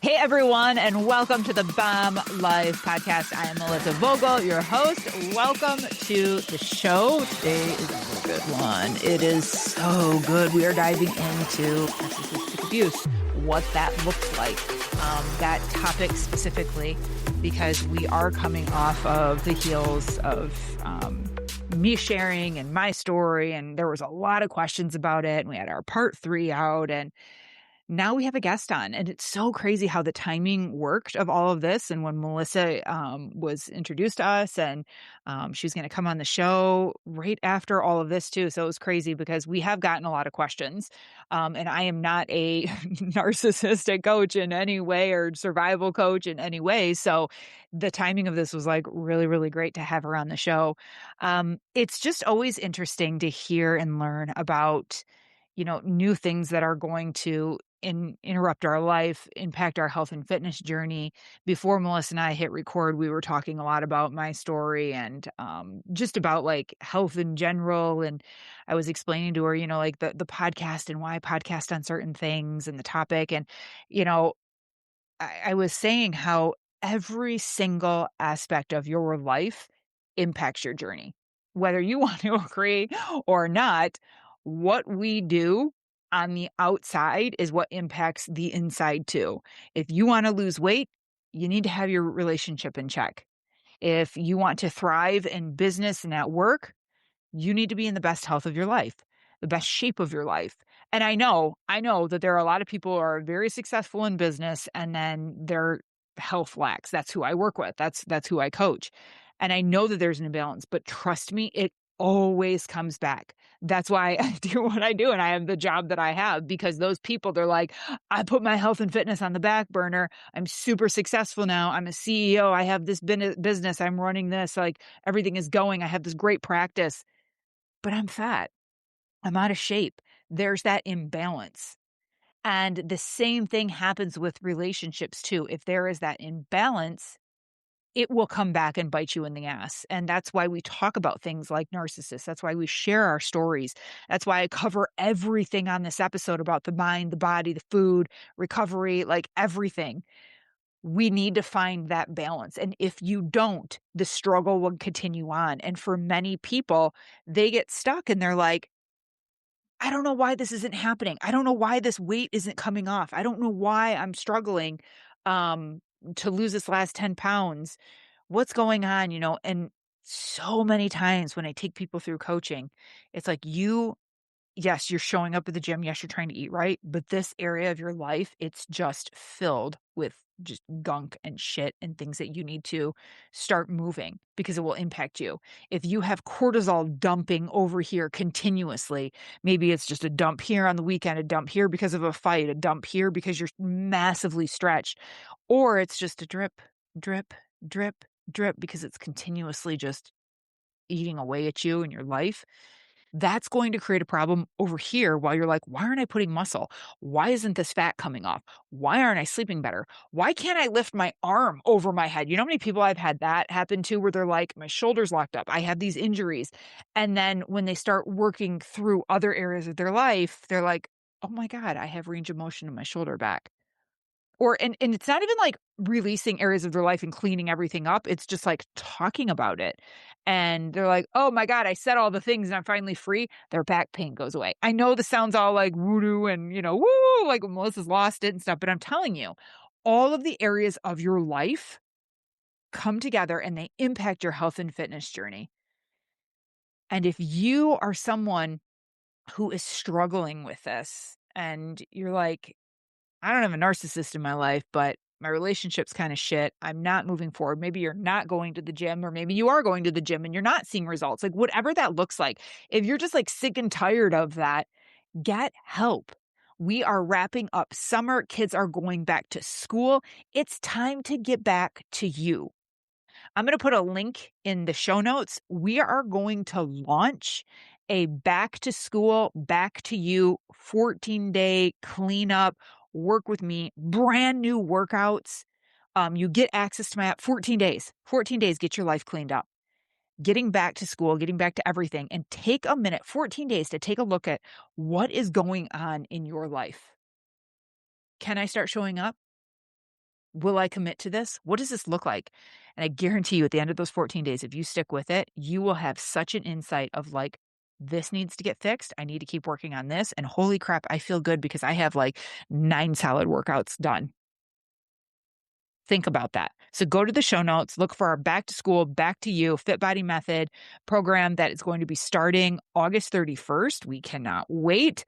Hey, everyone, and welcome to the Bomb Life podcast. I am Melissa Vogel, your host. Welcome to the show. Today is a good one. It is so good. We are diving into narcissistic abuse, what that looks like, that topic specifically, because we are coming off of the heels of me sharing and my story, and there was a lot of questions about it, and we had our part 3 out, and now we have a guest on, and it's so crazy how the timing worked of all of this. And when Melissa was introduced to us, and she was going to come on the show right after all of this too. So it was crazy because we have gotten a lot of questions, and I am not a narcissistic coach in any way or survival coach in any way. So the timing of this was like really, really great to have her on the show. It's just always interesting to hear and learn about new things that are going to interrupt our life, impact our health and fitness journey. Before Melissa and I hit record, we were talking a lot about my story and just about like health in general. And I was explaining to her, like the podcast and why I podcast on certain things and the topic. And, I was saying how every single aspect of your life impacts your journey, whether you want to agree or not. What we do on the outside is what impacts the inside too. If you want to lose weight, you need to have your relationship in check. If you want to thrive in business and at work, you need to be in the best health of your life, the best shape of your life. And I know that there are a lot of people who are very successful in business and then their health lacks. That's who I work with. That's who I coach. And I know that there's an imbalance, but trust me, it always comes back. That's why I do what I do and I have the job that I have, because those people, they're like, I put my health and fitness on the back burner. I'm super successful now. I'm a CEO. I have this business. I'm running this. Like everything is going. I have this great practice, but I'm fat. I'm out of shape. There's that imbalance. And the same thing happens with relationships too. If there is that imbalance, it will come back and bite you in the ass. And that's why we talk about things like narcissists. That's why we share our stories. That's why I cover everything on this episode about the mind, the body, the food, recovery, like everything. We need to find that balance. And if you don't, the struggle will continue on. And for many people, they get stuck and they're like, I don't know why this isn't happening. I don't know why this weight isn't coming off. I don't know why I'm struggling to lose this last 10 pounds. What's going on, And so many times when I take people through coaching, it's like yes, you're showing up at the gym. Yes, you're trying to eat right. But this area of your life, it's just filled with just gunk and shit and things that you need to start moving because it will impact you. If you have cortisol dumping over here continuously, maybe it's just a dump here on the weekend, a dump here because of a fight, a dump here because you're massively stretched, or it's just a drip, drip, drip, drip because it's continuously just eating away at you and your life. That's going to create a problem over here while you're like, why aren't I putting muscle? Why isn't this fat coming off? Why aren't I sleeping better? Why can't I lift my arm over my head? You know how many people I've had that happen to where they're like, my shoulder's locked up. I have these injuries. And then when they start working through other areas of their life, they're like, oh my God, I have range of motion in my shoulder back. And it's not even like releasing areas of their life and cleaning everything up. It's just like talking about it. And they're like, oh my God, I said all the things and I'm finally free. Their back pain goes away. I know this sounds all like voodoo and, woo, like Melissa's lost it and stuff, but I'm telling you, all of the areas of your life come together and they impact your health and fitness journey. And if you are someone who is struggling with this and you're like, I don't have a narcissist in my life, but my relationship's kind of shit. I'm not moving forward. Maybe you're not going to the gym, or maybe you are going to the gym and you're not seeing results. Like whatever that looks like. If you're just like sick and tired of that, get help. We are wrapping up summer. Kids are going back to school. It's time to get back to you. I'm going to put a link in the show notes. We are going to launch a back to school, back to you 14-day cleanup, work with me, brand new workouts. You get access to my app 14 days, get your life cleaned up, getting back to school, getting back to everything, and take a minute, 14 days to take a look at what is going on in your life. Can I start showing up? Will I commit to this? What does this look like? And I guarantee you at the end of those 14 days, if you stick with it, you will have such an insight of like, this needs to get fixed. I need to keep working on this. And holy crap, I feel good because I have like 9 solid workouts done. Think about that. So go to the show notes, look for our Back to School, Back to You Fit Body Method program that is going to be starting August 31st. We cannot wait.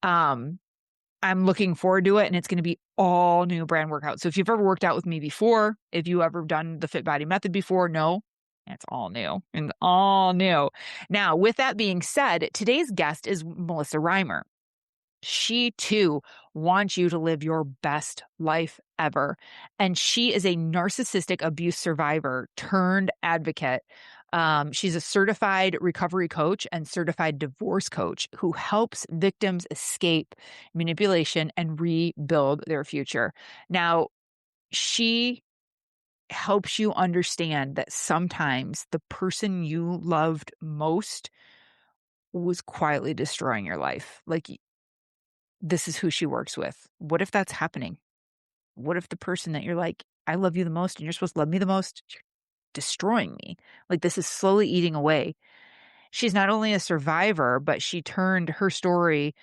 I'm looking forward to it, and it's going to be all new brand workouts. So if you've ever worked out with me before, if you ever done the Fit Body Method before, no, it's all new and all new. Now, with that being said, today's guest is Melissa Rymer. She too wants you to live your best life ever. And she is a narcissistic abuse survivor turned advocate. She's a certified recovery coach and certified divorce coach who helps victims escape manipulation and rebuild their future. Now, she helps you understand that sometimes the person you loved most was quietly destroying your life. Like, this is who she works with. What if that's happening? What if the person that you're like, I love you the most and you're supposed to love me the most, you're destroying me? Like, this is slowly eating away. She's not only a survivor, but she turned her story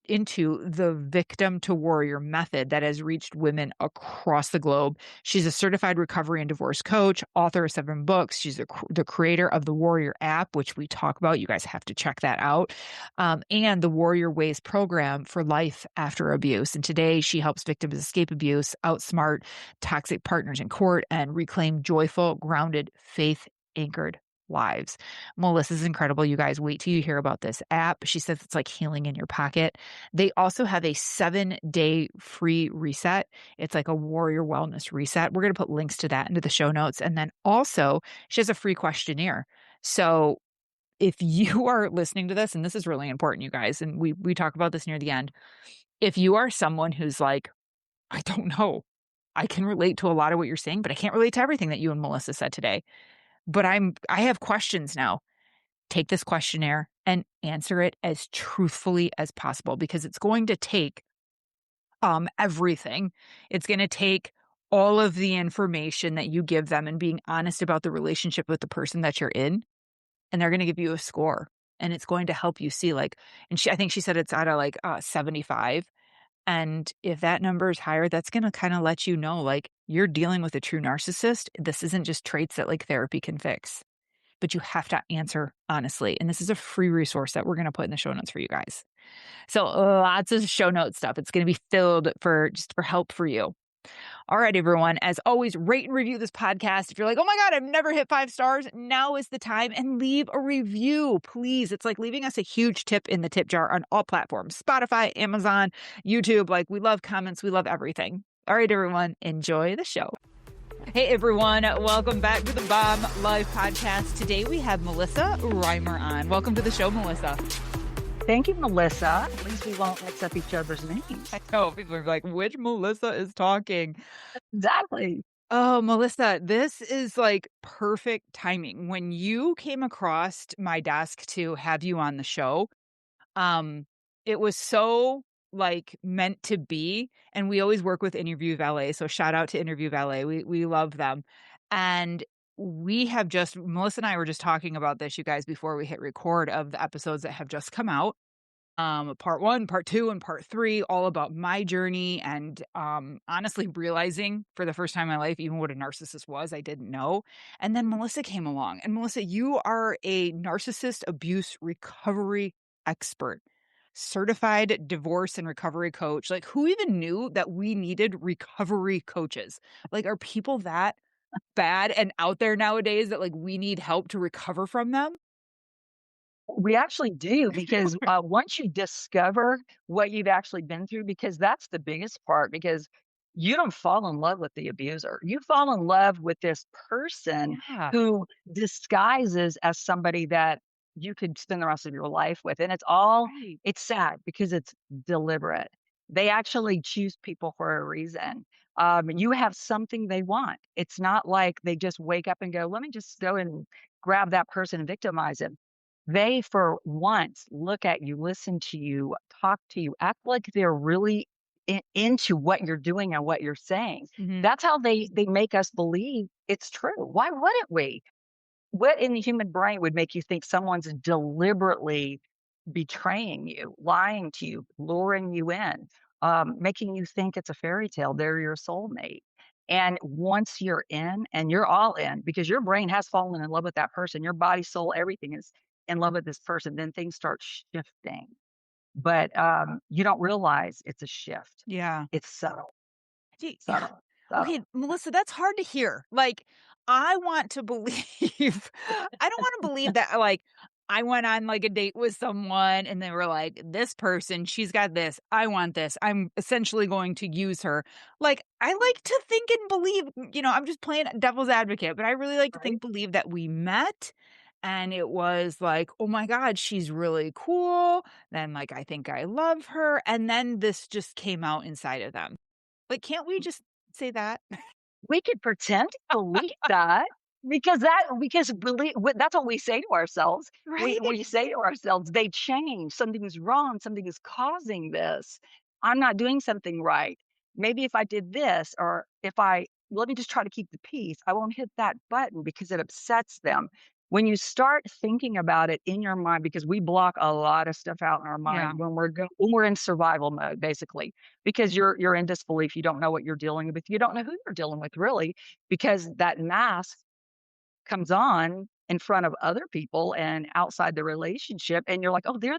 into the victim to warrior method that has reached women across the globe. She's a certified recovery and divorce coach, author of 7 books. She's the creator of the Warrior app, which we talk about. You guys have to check that out. And the Warrior Ways program for life after abuse. And today she helps victims escape abuse, outsmart toxic partners in court, and reclaim joyful, grounded, faith-anchored lives. Melissa's incredible. You guys, wait till you hear about this app. She says it's like healing in your pocket. They also have a 7-day free reset. It's like a warrior wellness reset. We're going to put links to that into the show notes. And then also she has a free questionnaire. So if you are listening to this, and this is really important, you guys, and we talk about this near the end. If you are someone who's like, I don't know, I can relate to a lot of what you're saying, but I can't relate to everything that you and Melissa said today. But I have questions now. Take this questionnaire and answer it as truthfully as possible, because it's going to take everything. It's going to take all of the information that you give them and being honest about the relationship with the person that you're in. And they're going to give you a score, and it's going to help you see like, and I think she said it's out of like 75. And if that number is higher, that's going to kind of let you know, like, you're dealing with a true narcissist. This isn't just traits that like therapy can fix, but you have to answer honestly. And this is a free resource that we're going to put in the show notes for you guys. So lots of show note stuff. It's going to be filled for help for you. All right, everyone. As always, rate and review this podcast. If you're like, oh my God, I've never hit 5 stars, now is the time, and leave a review, please. It's like leaving us a huge tip in the tip jar on all platforms, Spotify, Amazon, YouTube. Like, we love comments. We love everything. All right, everyone, enjoy the show. Hey, everyone. Welcome back to the Bomb Live podcast. Today we have Melissa Rymer on. Welcome to the show, Melissa. Thank you, Melissa. At least we won't mix up each other's names. I know, people are like, which Melissa is talking? Exactly. Oh, Melissa, this is like perfect timing. When you came across my desk to have you on the show, it was so like meant to be. And we always work with Interview Valet. So shout out to Interview Valet. We love them. And Melissa and I were just talking about this, you guys, before we hit record, of the episodes that have just come out. Part 1, part 2, and part 3, all about my journey and honestly realizing for the first time in my life, even what a narcissist was, I didn't know. And then Melissa came along. And Melissa, you are a narcissist abuse recovery expert, certified divorce and recovery coach. Like, who even knew that we needed recovery coaches? Like, are people that bad and out there nowadays that like we need help to recover from them? We actually do, because once you discover what you've actually been through, because that's the biggest part, because you don't fall in love with the abuser. You fall in love with this person Yeah. who disguises as somebody that you could spend the rest of your life with. And it's sad because it's deliberate. They actually choose people for a reason. You have something they want. It's not like they just wake up and go, let me just go and grab that person and victimize him. They, for once, look at you, listen to you, talk to you, act like they're really into what you're doing and what you're saying. Mhm. That's how they make us believe it's true. Why wouldn't we? What in the human brain would make you think someone's deliberately betraying you, lying to you, luring you in, making you think it's a fairy tale, they're your soulmate? And once you're in, and you're all in, because your brain has fallen in love with that person, your body, soul, everything is in love with this person, then things start shifting. But you don't realize it's a shift. Yeah. It's subtle, Gee, subtle, okay, subtle. Melissa, that's hard to hear. Like, I want to believe I don't wanna believe that, like, I went on, like, a date with someone and they were like, "This person, she's got this. I want this. I'm essentially going to use her." Like, I like to think and believe, I'm just playing devil's advocate, but I really like to Right? believe that we met and it was like, "Oh my god, she's really cool." Then, like, I think I love her, and then this just came out inside of them. Like, can't we just say that? We could pretend to believe that because believe that's what we say to ourselves. We Right? we say to ourselves, "They changed. Something is wrong. Something is causing this. I'm not doing something right. Maybe if I did this, or if I let me just try to keep the peace. I won't hit that button because it upsets them." When you start thinking about it in your mind, because we block a lot of stuff out in our Yeah. mind when we're in survival mode, basically, because you're in disbelief. You don't know what you're dealing with. You don't know who you're dealing with, really, because that mask comes on in front of other people and outside the relationship, and you're like, "Oh, there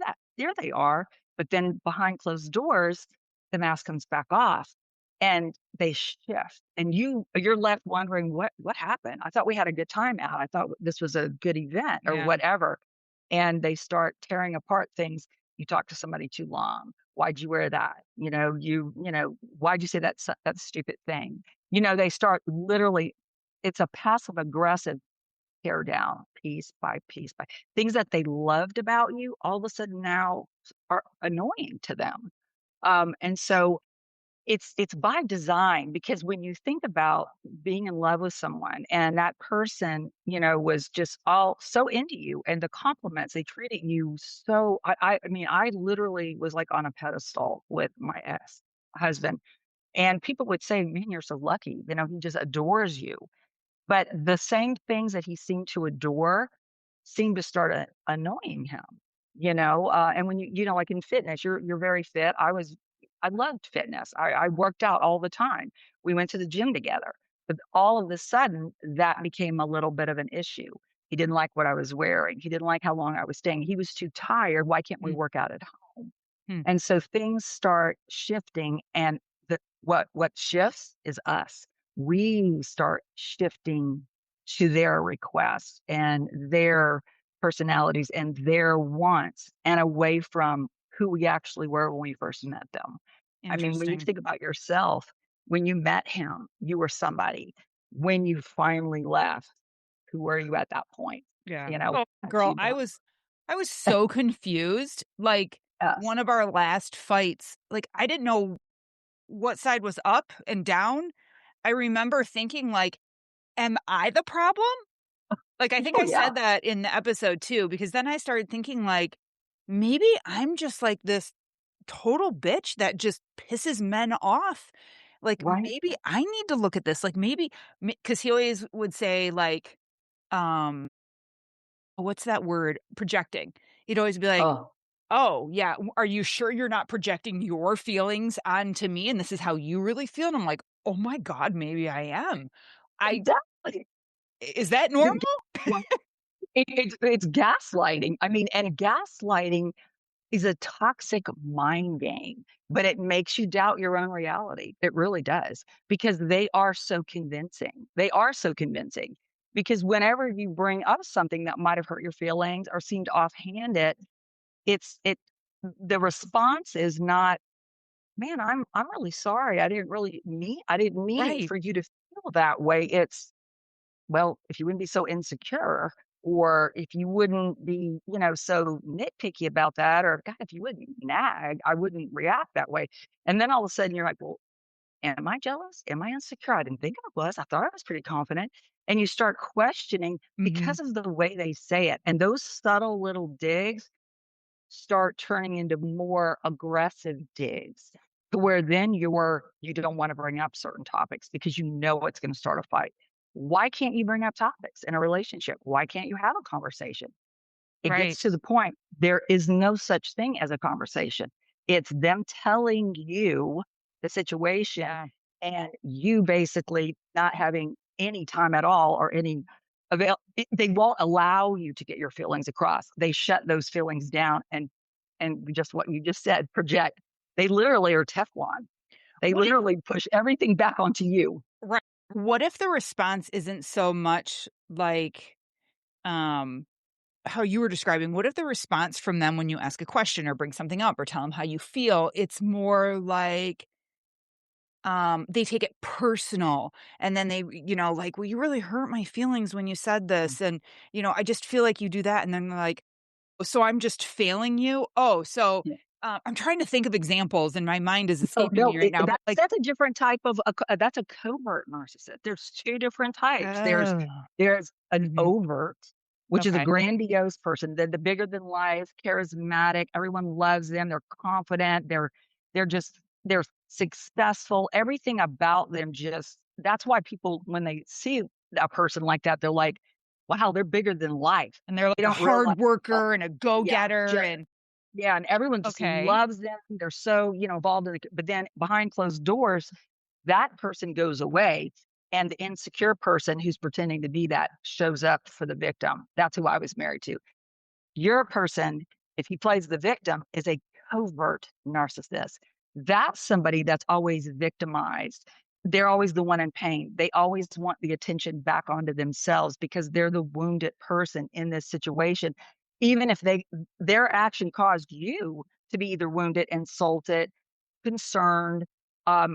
they are." But then behind closed doors, the mask comes back off and they shift. And you're left wondering, what happened? I thought we had a good time out. I thought this was a good event or Yeah. whatever. And they start tearing apart things. You talked to somebody too long. Why'd you wear that? Why'd you say that stupid thing? They start literally, it's a passive aggressive tear down piece by piece by things that they loved about you, all of a sudden now are annoying to them. And so it's by design, because when you think about being in love with someone and that person, was just all so into you, and the compliments they treated you so, I mean, I literally was like on a pedestal with my ex husband, and people would say, "Man, you're so lucky, he just adores you." But the same things that he seemed to adore seemed to start annoying him, and when like in fitness, you're very fit. I loved fitness. I worked out all the time. We went to the gym together. But all of a sudden, that became a little bit of an issue. He didn't like what I was wearing. He didn't like how long I was staying. He was too tired. Why can't we Mm, work out at home? hmm, And so things start shifting, and what shifts is us. We start shifting to their requests and their personalities and their wants, and away from who we actually were when we first met them. I mean, when you interesting. think about yourself, when you met him, you were somebody. When you finally left, who were you at that point? Yeah. Oh, How'd girl, you I was so confused. Like, Yes. one of our last fights, like, I didn't know what side was up and down. I remember thinking, like, "Am I the problem?" Like, I think Oh, I yeah. said that in the episode too, because then I started thinking, like, maybe I'm just like this total bitch that just pisses men off. Like, Right? maybe I need to look at this. Like, maybe because he always would say, like, um, what's that word? Projecting. He'd always be like, Oh, "Oh, yeah, are you sure you're not projecting your feelings onto me and this is how you really feel?" And I'm like, "Oh my god, maybe I am." I exactly. Is that normal? It's gaslighting. I mean, and gaslighting is a toxic mind game, but it makes you doubt your own reality. It really does, because they are so convincing. They are so convincing, because whenever you bring up something that might have hurt your feelings or seemed offhanded, it the response is not, "Man, I'm really sorry. I didn't mean Right, for you to feel that way." It's, "Well, if you wouldn't be so insecure, or if you wouldn't be, so nitpicky about that, or God, if you wouldn't nag, I wouldn't react that way." And then all of a sudden you're like, "Well, am I jealous? Am I insecure? I didn't think I was. I thought I was pretty confident." And you start questioning mhm. because of the way they say it. And those subtle little digs start turning into more aggressive digs. to where then you don't want to bring up certain topics because you know it's going to start a fight. Why can't you bring up topics in a relationship? Why can't you have a conversation? It Right. gets to the point there is no such thing as a conversation. It's them telling you the situation Yeah. and you basically not having any time at all or any they won't allow you to get your feelings across. They shut those feelings down and just what you just said, project. They literally are Teflon. They What if literally push everything back onto you. right. What if the response isn't so much like, um, how you were describing? What if the response from them when you ask a question or bring something up or tell them how you feel, it's more like, they take it personal and then they, like, "Well, you really hurt my feelings when you said this, and, I just feel like you do that," and then they're like, "Oh, so I'm just failing you? Oh, so" Yeah. I'm trying to think of examples and my mind is Oh, escaping no, me right now, but, like that's a different type of that's a covert narcissist. There's 2 different types. Oh. There's an Mhm. overt, which is a Okay. grandiose person. They're the bigger than life, charismatic, everyone loves them, they're confident, they're just they're successful, everything about them just that's why people, when they see a person like that, they're like, "Wow, they're bigger than life." And they're like They a don't realize hard worker and a yeah, go-getter and yeah, and everyone just okay. loves them. They're so, involved in but then behind closed doors, that person goes away, and the insecure person who's pretending to be that shows up for the victim. That's who I was married to. Your person, if he plays the victim, is a covert narcissist. That's somebody that's always victimized. They're always the one in pain. They always want the attention back onto themselves because they're the wounded person in this situation. Even if their action caused you to be either wounded, insulted, concerned.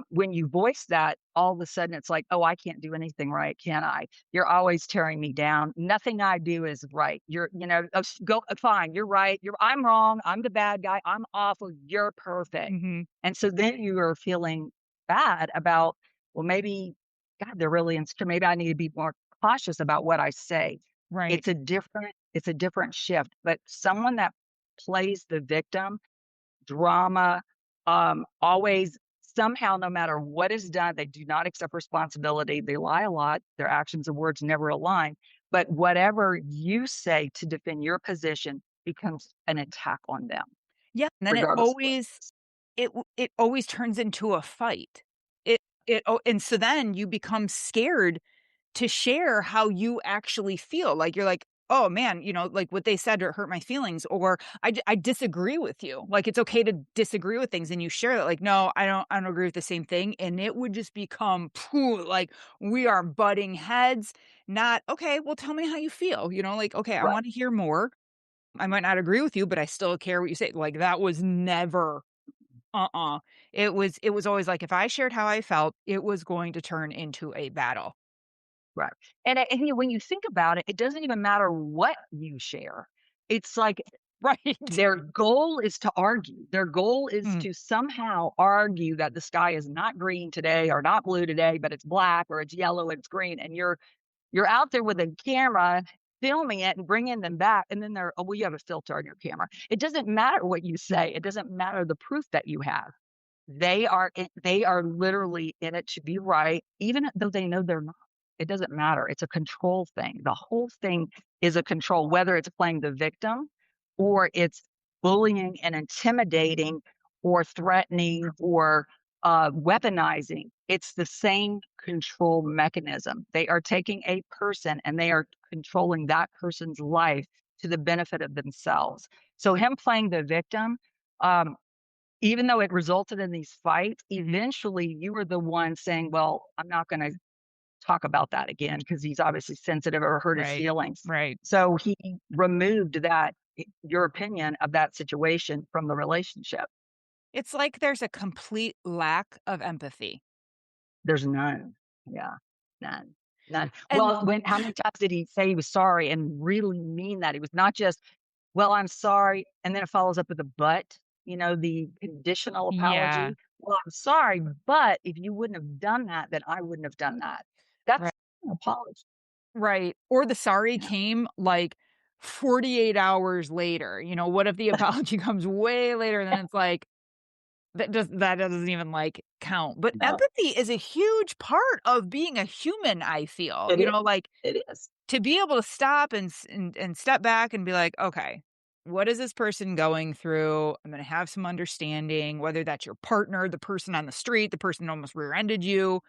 When you voice that, all of a sudden it's like, oh, I can't do anything right, can I? You're always tearing me down. Nothing I do is right. Go fine. You're right. I'm wrong. I'm the bad guy. I'm awful. You're perfect. Mhm. And so then you are feeling bad about, well, maybe, God, they're really insecure. Maybe I need to be more cautious about what I say. Right. It's a different shift. But someone that plays the victim drama, always somehow, no matter what is done, they do not accept responsibility. They lie a lot. Their actions and words never align. But whatever you say to defend your position becomes an attack on them, Yeah, and then regardless of what it is. it always turns into a fight. And so then you become scared to share how you actually feel. Like, you're like, "Oh, man," like, "what they said hurt my feelings," or I disagree with you." Like, it's okay to disagree with things, and you share that, like, "No, I don't agree with the same thing," and it would just become, phew, like, we are butting heads, not, "Okay, well, tell me how you feel," like, "Okay, I Right. wanna hear more. I might not agree with you, but I still care what you say." Like, that was never uh-uh. It was always like, if I shared how I felt, it was going to turn into a battle. Right. When you think about it, it doesn't even matter what you share. It's like Right. their goal is to argue. Their goal is Mm, to somehow argue that the sky is not green today or not blue today, but it's black or it's yellow and it's green. And you're out there with a camera filming it and bringing them back. And then they're, oh, well, you have a filter on your camera. It doesn't matter what you say. It doesn't matter the proof that you have. They are literally in it to be right, even though they know they're not. It doesn't matter. It's a control thing. The whole thing is a control, whether it's playing the victim or it's bullying and intimidating or threatening or weaponizing. It's the same control mechanism. They are taking a person and they are controlling that person's life to the benefit of themselves. So him playing the victim, um, even though it resulted in these fights, mhm. eventually you were the one saying, "Well, I'm not gonna talk about that again," because he's obviously sensitive or hurt his Right. feelings. Right. So he removed your opinion of that situation from the relationship. It's like there's a complete lack of empathy. There's none. Yeah, none, none. And Well, how many times did he say he was sorry and really mean that? He was not just, "Well, I'm sorry," and then it follows up with a "but," the conditional yeah, apology. "Well, I'm sorry, but if you wouldn't have done that, then I wouldn't have done that." That's right, an apology. right. Or the sorry Yeah. came, like, 48 hours later. What if the apology comes way later and then it's like, that doesn't even, like, count. But No, empathy is a huge part of being a human, I feel. it You is. know, like, It is. to be able to stop and step back and be like, "Okay, what is this person going through? I'm gonna have some understanding," whether that's your partner, the person on the street, the person that almost rear-ended you.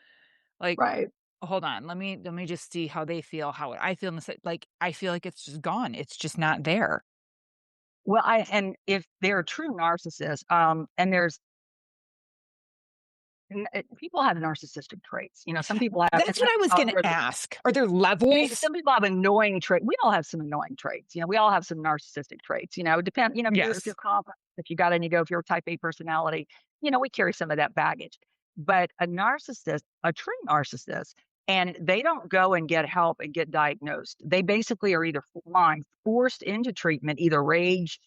Like, Right. "Hold on, let me just see how they feel, how I feel in this," like, I feel like it's just gone. It's just not there. Well, and if they're a true narcissist, and people have narcissistic traits. Some people have, That's what I was gonna ask. Are there levels? some people have annoying traits. We all have some annoying traits. We all have some narcissistic traits. It depends. If you're Yes. confident, if you got an ego, if you're a type A personality, we carry some of that baggage. But a narcissist, a true narcissist, and they don't go and get help and get diagnosed. They basically are either forced into treatment, either rage,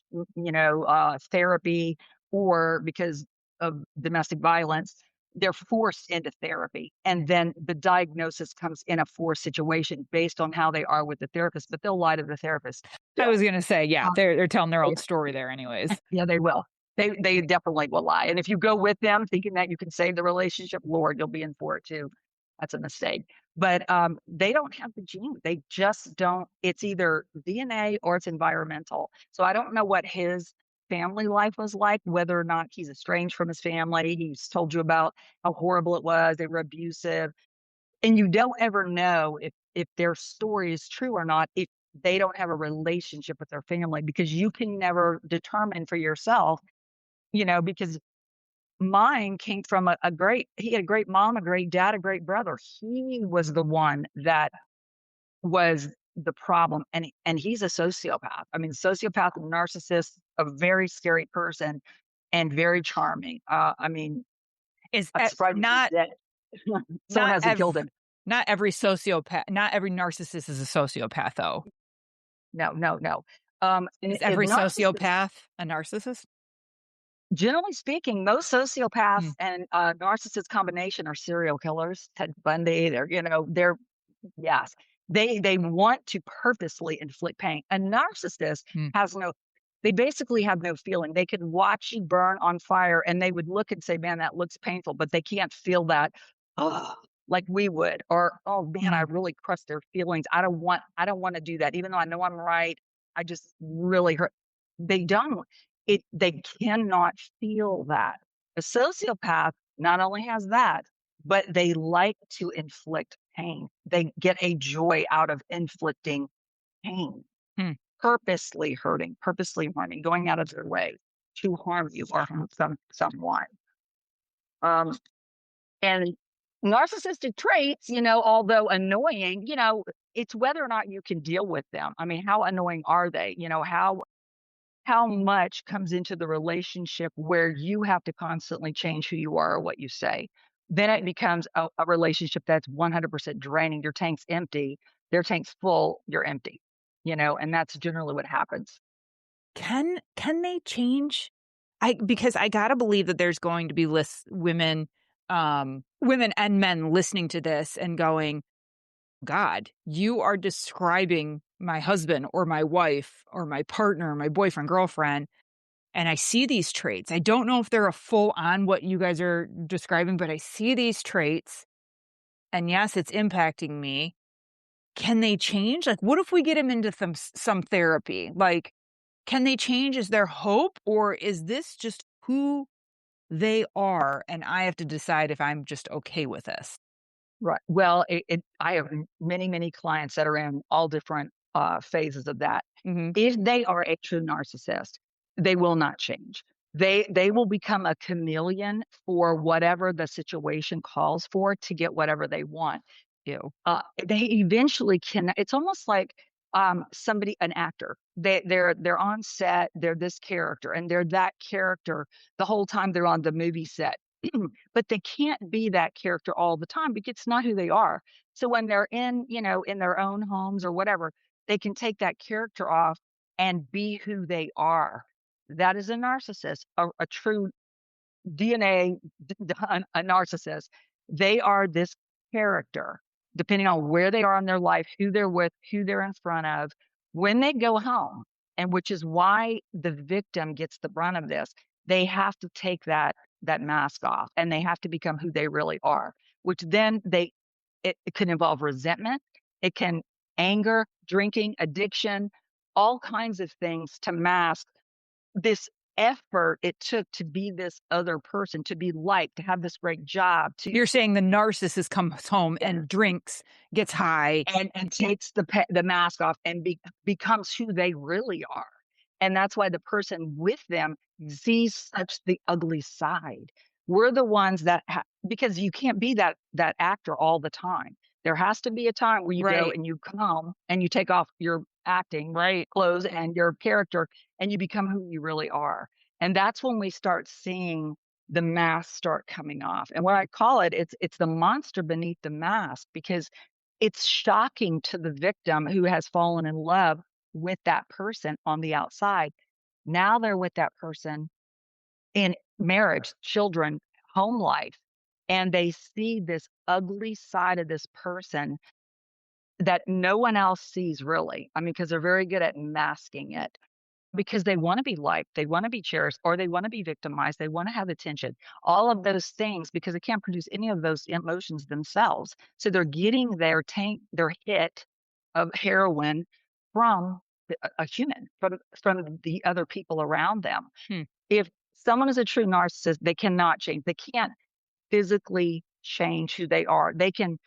therapy, or because of domestic violence they're forced into therapy. And then the diagnosis comes in a forced situation based on how they are with the therapist, but they'll lie to the therapist I still. was gonna say, yeah, Um, they're telling their they- own story there anyways. yeah, they will. They definitely will lie. And if you go with them thinking that you can save the relationship, Lord, you'll be in for it too. That's a mistake. But they don't have the gene. They just don't. It's either DNA or it's environmental. So I don't know what his family life was like, whether or not he's estranged from his family. He's told you about how horrible it was. They were abusive. And you don't ever know if their story is true or not if they don't have a relationship with their family because you can never determine for yourself, because mine came from he had a great mom, a great dad, a great brother. He was the one that was the problem. And he's a sociopath. I mean, sociopath and narcissist, a very scary person and very charming. I mean, Is I'm surprised not that someone not hasn't killed ev him. not every sociopath, not every narcissist is a sociopath, though. No, no, no. Is And every narcissists, sociopath a narcissist? generally speaking, most sociopaths Mm, and narcissist combination are serial killers. Ted Bundy, they're yes, they want to purposely inflict pain. A narcissist mm, has no. They basically have no feeling. They can watch you burn on fire, and they would look and say, "Man, that looks painful," but they can't feel that. Oh, like we would, or oh man, I mm. really crushed their feelings. I don't want to do that, even though I know I'm right. I just really hurt. They don't. They cannot feel that. A sociopath not only has that, but they like to inflict pain. They get a joy out of inflicting pain, Hmm. purposely hurting, purposely harming, going out of their way to harm you or harm someone. Um, and narcissistic traits, although annoying, it's whether or not you can deal with them. I mean, how annoying are they? How much comes into the relationship where you have to constantly change who you are or what you say. Then it becomes a relationship that's 100% draining. Your tank's empty, their tank's full, you're empty, and that's generally what happens. Can they change? Because I gotta believe that there's going to be women and men listening to this and going, "God, you are describing my husband or my wife or my partner, my boyfriend, girlfriend, and I see these traits. I don't know if they're a full on what you guys are describing, but I see these traits, and yes, it's impacting me. Can they change? Like, what if we get them into some therapy? Like, can they change? Is there hope, or is this just who they are, and I have to decide if I'm just okay with this?" Right. Well, I have many, many clients that are in all different phases of that. Mhm. If they are a true narcissist, they will not change. They will become a chameleon for whatever the situation calls for to get whatever they want. Ew. They eventually can. It's almost like an actor. They're on set. They're this character, and they're that character the whole time they're on the movie set. But they can't be that character all the time because it's not who they are. So when they're in their own homes or whatever, they can take that character off and be who they are. That is a narcissist, a true DNA, a narcissist. They are this character, depending on where they are in their life, who they're with, who they're in front of, when they go home, and which is why the victim gets the brunt of this. They have to take that that mask off, and they have to become who they really are, which then it can involve resentment, it can anger, drinking, addiction, all kinds of things to mask this effort it took to be this other person, to be liked, to have this great job, to You're saying the narcissist comes home and drinks, gets high. and takes the mask off and becomes who they really are. And that's why the person with them sees such the ugly side. We're the ones that because you can't be that actor all the time. There has to be a time where you go Right. and you come home and you take off your acting clothes and your character and you become who you really are. And that's when we start seeing the mask start coming off. And what I call it's the monster beneath the mask, because it's shocking to the victim who has fallen in love with that person on the outside. Now they're with that person in marriage, children, home life, and they see this ugly side of this person that no one else sees really. I mean, because they're very good at masking it because they want to be liked, they want to be cherished, or they want to be victimized, they want to have attention, all of those things, because they can't produce any of those emotions themselves. So they're getting their hit of heroin from a human, from the other people around them. Hmm. If someone is a true narcissist, they cannot change. They can't physically change who they are. They can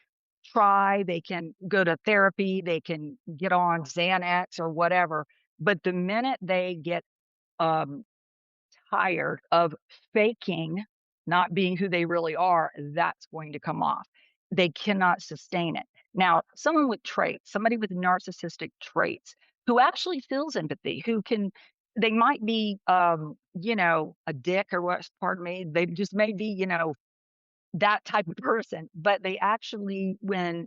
try, they can go to therapy, they can get on Xanax or whatever. But the minute they get um, tired of faking not being who they really are, that's going to come off. They cannot sustain it. Now, someone with traits, somebody with narcissistic traits who actually feels empathy, they might be, a dick or what, pardon me, they just may be, that type of person, but they actually, when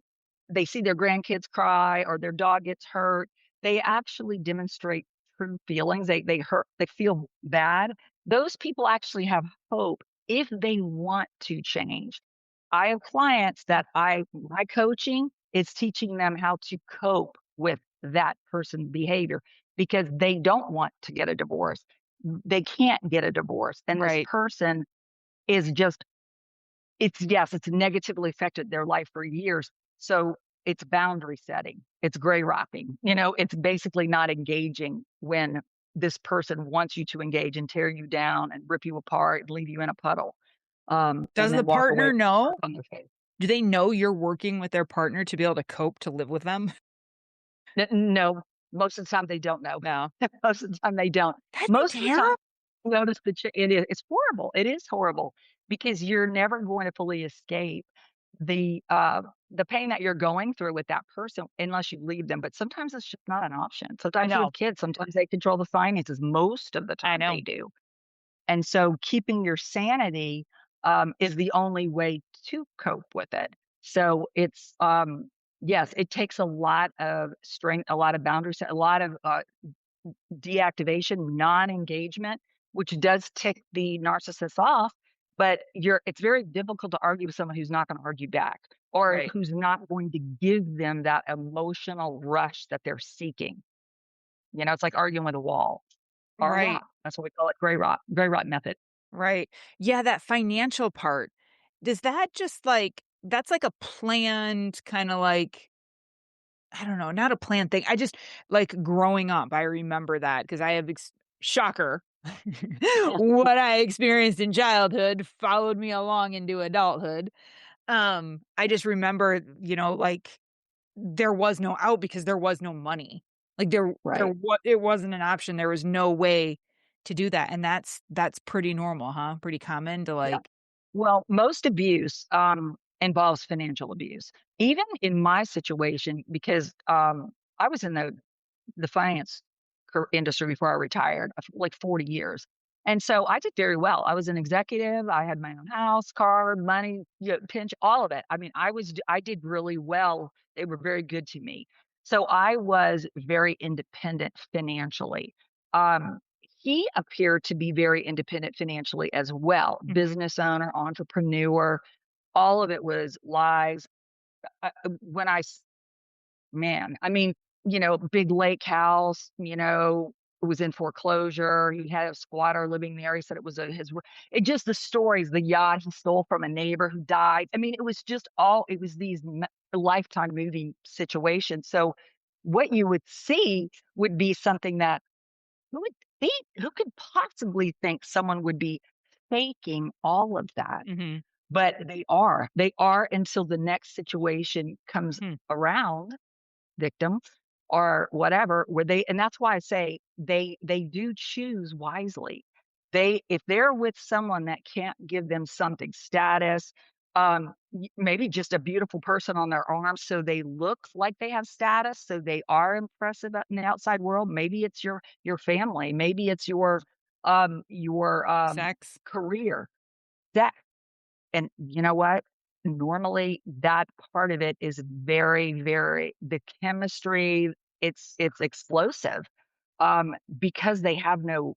they see their grandkids cry or their dog gets hurt, they actually demonstrate true feelings. They feel bad. Those people actually have hope if they want to change. I have clients that my coaching is teaching them how to cope with that person's behavior because they don't want to get a divorce. They can't get a divorce. And this Right. person is just it's negatively affected their life for years. So it's boundary setting. It's gray rocking. It's basically not engaging when this person wants you to engage and tear you down and rip you apart and leave you in a puddle. Does And the then walk away partner with a know? mark on their face. Do they know you're working with their partner to be able to cope to live with them? No, most of the time they don't know. No. Most of the time they don't. That'd be Most of the time, terrible. notice it's horrible. It is horrible because you're never going to fully escape the pain that you're going through with that person unless you leave them. But sometimes it's just not an option. I Sometimes you know. have kids, sometimes they control the finances. Most of the I time know. they do. And so keeping your sanity is the only way to cope with it. So yes, it takes a lot of strength, a lot of boundaries, a lot of deactivation, non-engagement, which does tick the narcissist off. But it's very difficult to argue with someone who's not going to argue back or Right. who's not going to give them that emotional rush that they're seeking. It's like arguing with a wall or a Right. rock. That's what we call it, gray rock method. Right. Yeah, that financial part. Does that just that's like a planned kind of I don't know, not a planned thing. I just growing up, I remember that because I have shocker. Yeah, What I experienced in childhood followed me along into adulthood. I just remember, there was no out because there was no money. right. It wasn't an option. There was no way to do that, and that's pretty normal, huh? Pretty common to Yeah. Well, most abuse involves financial abuse. Even in my situation, because I was in the finance industry before I retired, like 40 years. And so I did very well. I was an executive. I had my own house, car, money, pinch, all of it. I mean, I did really well. They were very good to me. So I was very independent financially. Um, he appeared to be very independent financially as well. Mhm. Business owner, entrepreneur, all of it was lies. When I man, I mean, big lake house, was in foreclosure. He had a squatter living there. He said it was it just the stories, the yacht he stole from a neighbor who died. I mean, it was just it was these lifetime movie situations. So what you would see would be something that who could possibly think someone would be faking all of that? Mhm. But they are until the next situation comes Hmm. around, victim or whatever, where and that's why I say they do choose wisely. If they're with someone that can't give them something, status, maybe just a beautiful person on their arm, so they look like they have status, so they are impressive in the outside world. Maybe it's your family, maybe it's your Sex. career. That and you know what? Normally, that part of it is very, very the chemistry, it's explosive, because they have no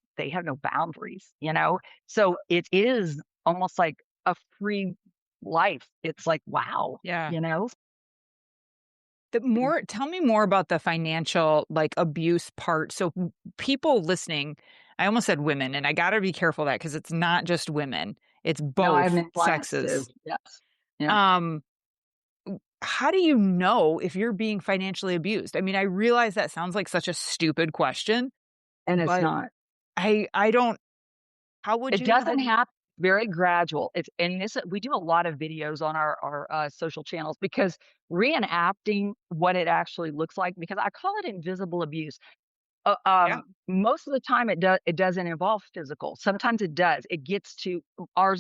boundaries, you know? So it is almost like a free life. It's like, wow, Yeah. you know? Tell me more about the financial, like, abuse part. So, people listening, I almost said women, and I gotta be careful of that because it's not just women, it's No, I have both many clients too. sexes. Yes. Yeah. Um, how do you know if you're being financially abused? I mean, I realize that sounds like such a stupid question, And it's but not. I don't how would It you know? How doesn't do you happen very gradual. It's and this we do a lot of videos on our social channels because reenacting what it actually looks like because I call it invisible abuse. Yeah. Most of the time it doesn't involve physical. Sometimes it does. It gets to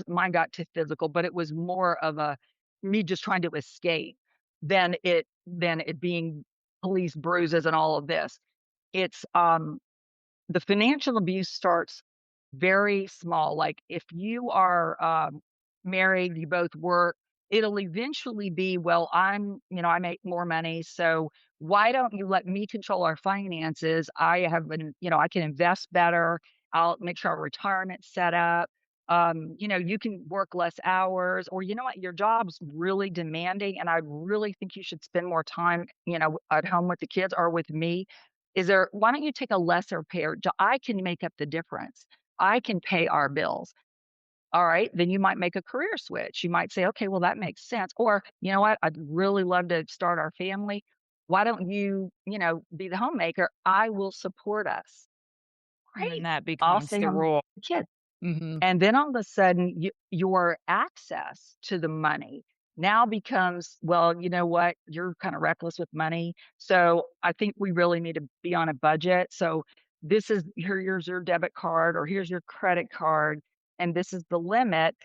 mine got to physical, but it was more of a me just trying to escape than it being police bruises and all of this. It's the financial abuse starts very small. Like if you are married, you both work, it'll eventually be, well, I make more money. So why don't you let me control our finances? I can invest better. I'll make sure our retirement's set up. You can work less hours, or you know what, your job's really demanding, and I really think you should spend more time, at home with the kids or with me. Why don't you take a lesser pair? I can make up the difference. I can pay our bills. All right, then you might make a career switch. You might say, okay, well, that makes sense. Or, you know what, I'd really love to start our family. Why don't be the homemaker? I will support us. And then Great. that I'll becomes stay the home with rule. the kids. Mhm. And then all of a sudden, your access to the money now becomes, well, you know what? You're kind of reckless with money. So I think we really need to be on a budget. So here's your debit card or here's your credit card, and this is the limit.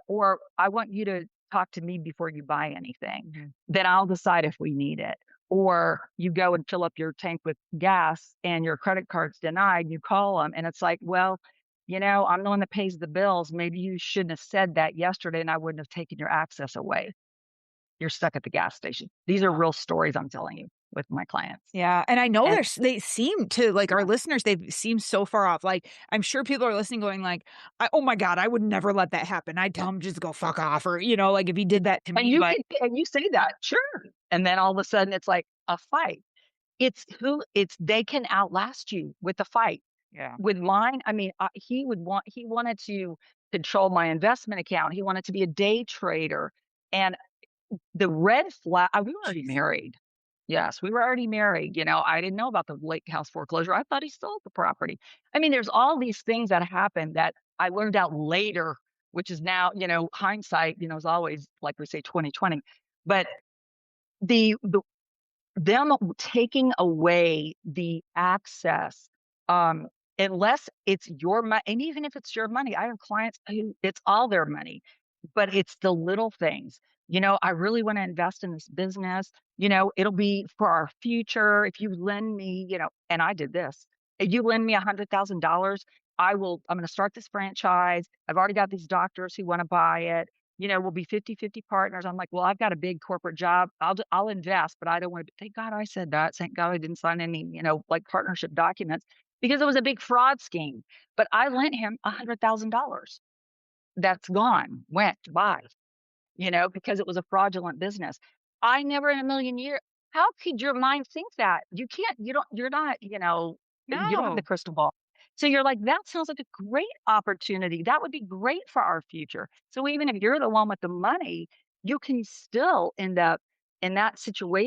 Or I want you to talk to me before you buy anything. Mhm. Then I'll decide if we need it. Or you go and fill up your tank with gas and your credit card's denied. You call them and it's like, well, I'm the one that pays the bills. Maybe you shouldn't have said that yesterday and I wouldn't have taken your access away. You're stuck at the gas station. These are real stories I'm telling you with my clients. Yeah, and I know And they seem to like, our yeah, listeners, they seem so far off, like, I'm sure people are listening going like, "Oh my god, I would never let that happen. I'd tell yeah. him just go fuck off," or, like, if he did that to me, but And you say that, sure. And then all of a sudden it's like a fight. It's they can outlast you with a fight. yeah. With mine, I mean, he wanted to control my investment account. He wanted to be a day trader. And the red flag we were already Jeez. married. Yes, we were already married, I didn't know about the lake house foreclosure. I thought he sold the property. I mean, there's all these things that happened that I learned out later, which is now, hindsight, is always, like we say, 2020. But the them taking away the access, um, unless it's your money, and even if it's your money, I have clients who it's all their money, but it's the little things. I really want to invest in this business. It'll be for our future. If you lend me, and I did this. If you lend me $100,000, I'm going to start this franchise. I've already got these doctors who want to buy it. We'll be 50-50 partners. I'm like, well, I've got a big corporate job. I'll invest, but I don't want to. Thank God I said that. Thank God I didn't sign any, like partnership documents because it was a big fraud scheme. But I lent him $100,000. That's gone, went, bye, because it was a fraudulent business. I never in a million years. How could your mind think that? You can't, you're not, You don't have the No. crystal ball. So you're like, that sounds like a great opportunity. That would be great for our future. So even if you're the one with the money, you can still end up in that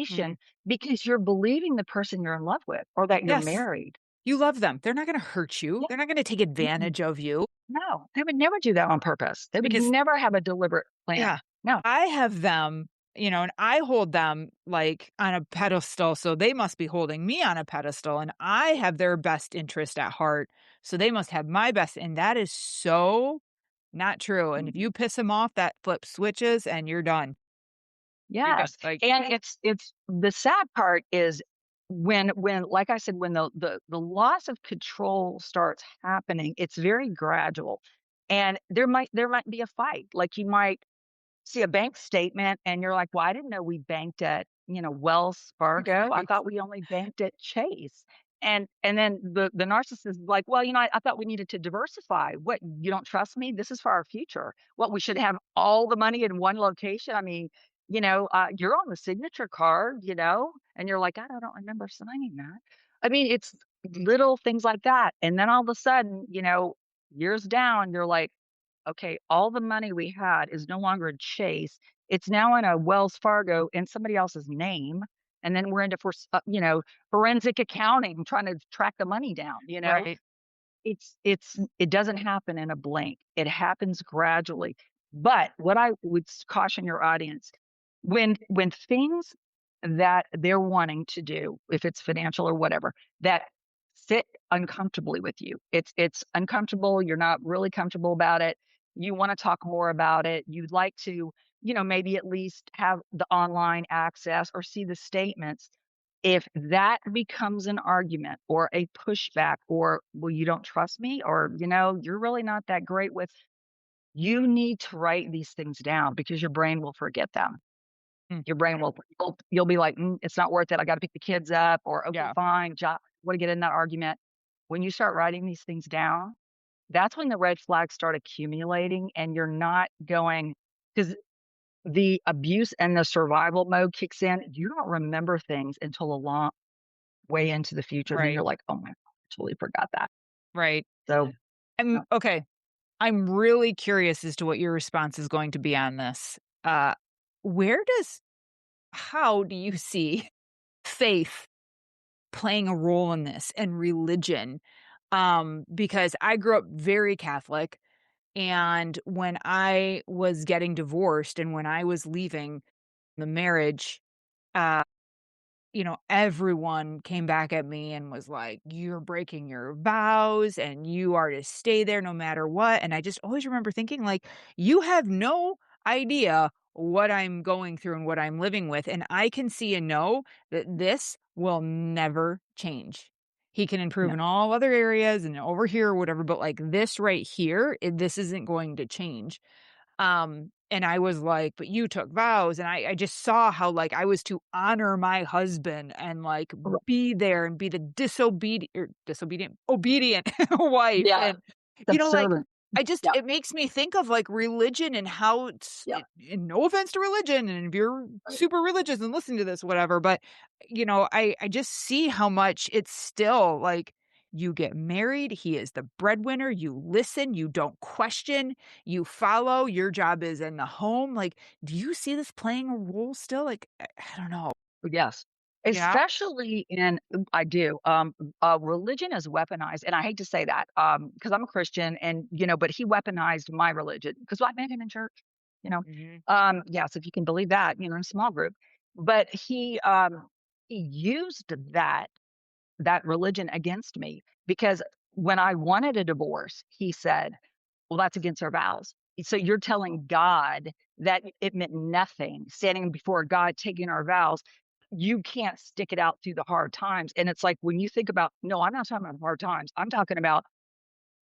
Mhm. situation because you're believing the person you're in love with or that you're Yes. married. You love them. They're not gonna hurt you. Yeah. They're not gonna take Mm-mm. advantage of you No, they would never do that on purpose. They would because never have a deliberate plan. yeah, No. I have them, and I hold them, like, on a pedestal, so they must be holding me on a pedestal, and I have their best interest at heart, so they must have my best, and that is so not true, and if Mm. you piss them off, that flip switches, and you're done. You're done, Yes, like and it's the sad part is when like I said, when the loss of control starts happening, it's very gradual, and there might be a fight. Like, you might see a bank statement and you're like, "Well, I didn't know we banked at, Wells Fargo. I right, thought we only banked at Chase." And then the narcissist is like, "Well, I thought we needed to diversify. What, you don't trust me? This is for our future. What, we should have all the money in one location? I mean, you're on the signature card, and you're like, I don't remember signing that." I mean, it's little things like that. And then all of a sudden, years down, you're like, okay, all the money we had is no longer in Chase. It's now in a Wells Fargo in somebody else's name. And then we're into forensic accounting, trying to track the money down. right, It doesn't happen in a blink. It happens gradually. But what I would caution your audience, when things that they're wanting to do, if it's financial or whatever, that sit uncomfortably with you. It's uncomfortable, you're not really comfortable about it. You want to talk more about it. You'd like to, maybe at least have the online access or see the statements. If that becomes an argument or a pushback or, well, you don't trust me, or, you're really not that great with, you need to write these things down because your brain will forget them. mm, Your brain will, you'll be like, it's not worth it. I got to pick the kids up, or, okay, yeah, fine, want to get in that argument. When you start writing these things down, that's when the red flags start accumulating and you're not going, because the abuse and the survival mode kicks in. You don't remember things until a long way into the future, then you're right, like, "Oh my god, I totally forgot that." right. So, I'm okay. I'm really curious as to what your response is going to be on this. Where does how do you see faith playing a role in this and religion? Because I grew up very Catholic, and when I was getting divorced and when I was leaving the marriage, uh everyone came back at me and was like, "You're breaking your vows and you are to stay there no matter what." And I just always remember thinking, like, you have no idea what I'm going through and what I'm living with. And I can see and know that this will never change. He can improve no. in all other areas and over here or whatever, but like this right here, this isn't going to change. And I was like, "But you took vows," and I just saw how, like, I was to honor my husband and, like, R be there and be the obedient wife, Yeah, and, like, subservient. I just Yeah, it makes me think of, like, religion and how it's yeah, and no offense to religion, and if you're right. super religious and listening to this, whatever, but, I just see how much it's still, like, you get married, he is the breadwinner, you listen, you don't question, you follow, your job is in the home, like, do you see this playing a role still? Like, I don't know. Yes. Yeah? Especially I do, religion is weaponized, and I hate to say that, because I'm a Christian and, but he weaponized my religion because I met him in church, you know? Mhm. Yes, if you can believe that, in a small group. But he used that religion against me because when I wanted a divorce, he said, "Well, that's against our vows." So you're telling God that it meant nothing, standing before God, taking our vows. You can't stick it out through the hard times. And it's like, when you think about, no, I'm not talking about hard times. I'm talking about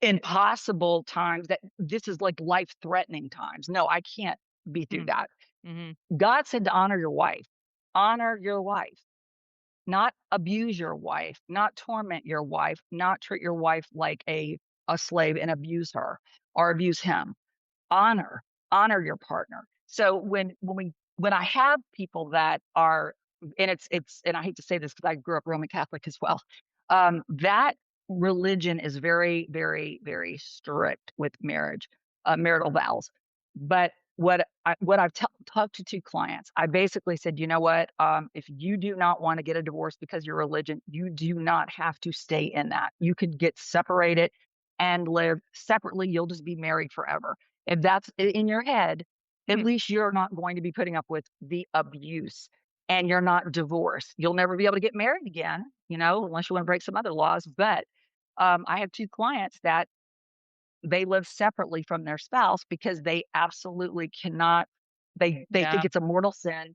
impossible times, that this is like life threatening times. No, I can't be through Mm. that. Mhm. God said to honor your wife, not abuse your wife, not torment your wife, not treat your wife like a slave and abuse her or abuse him. Honor, honor your partner. So when I have people that are, and it's and I hate to say this because I grew up Roman Catholic as well. That religion is very, very, very strict with marriage, marital vows. But what I've talked to two clients, I basically said, you know what? If you do not want to get a divorce because of your religion, you do not have to stay in that. You could get separated and live separately. You'll just be married forever. If that's in your head, at Mhm. least you're not going to be putting up with the abuse and you're not divorced. You'll never be able to get married again, unless you want to break some other laws. But I have two clients that they live separately from their spouse because they absolutely cannot. They think Yeah. it's a mortal sin,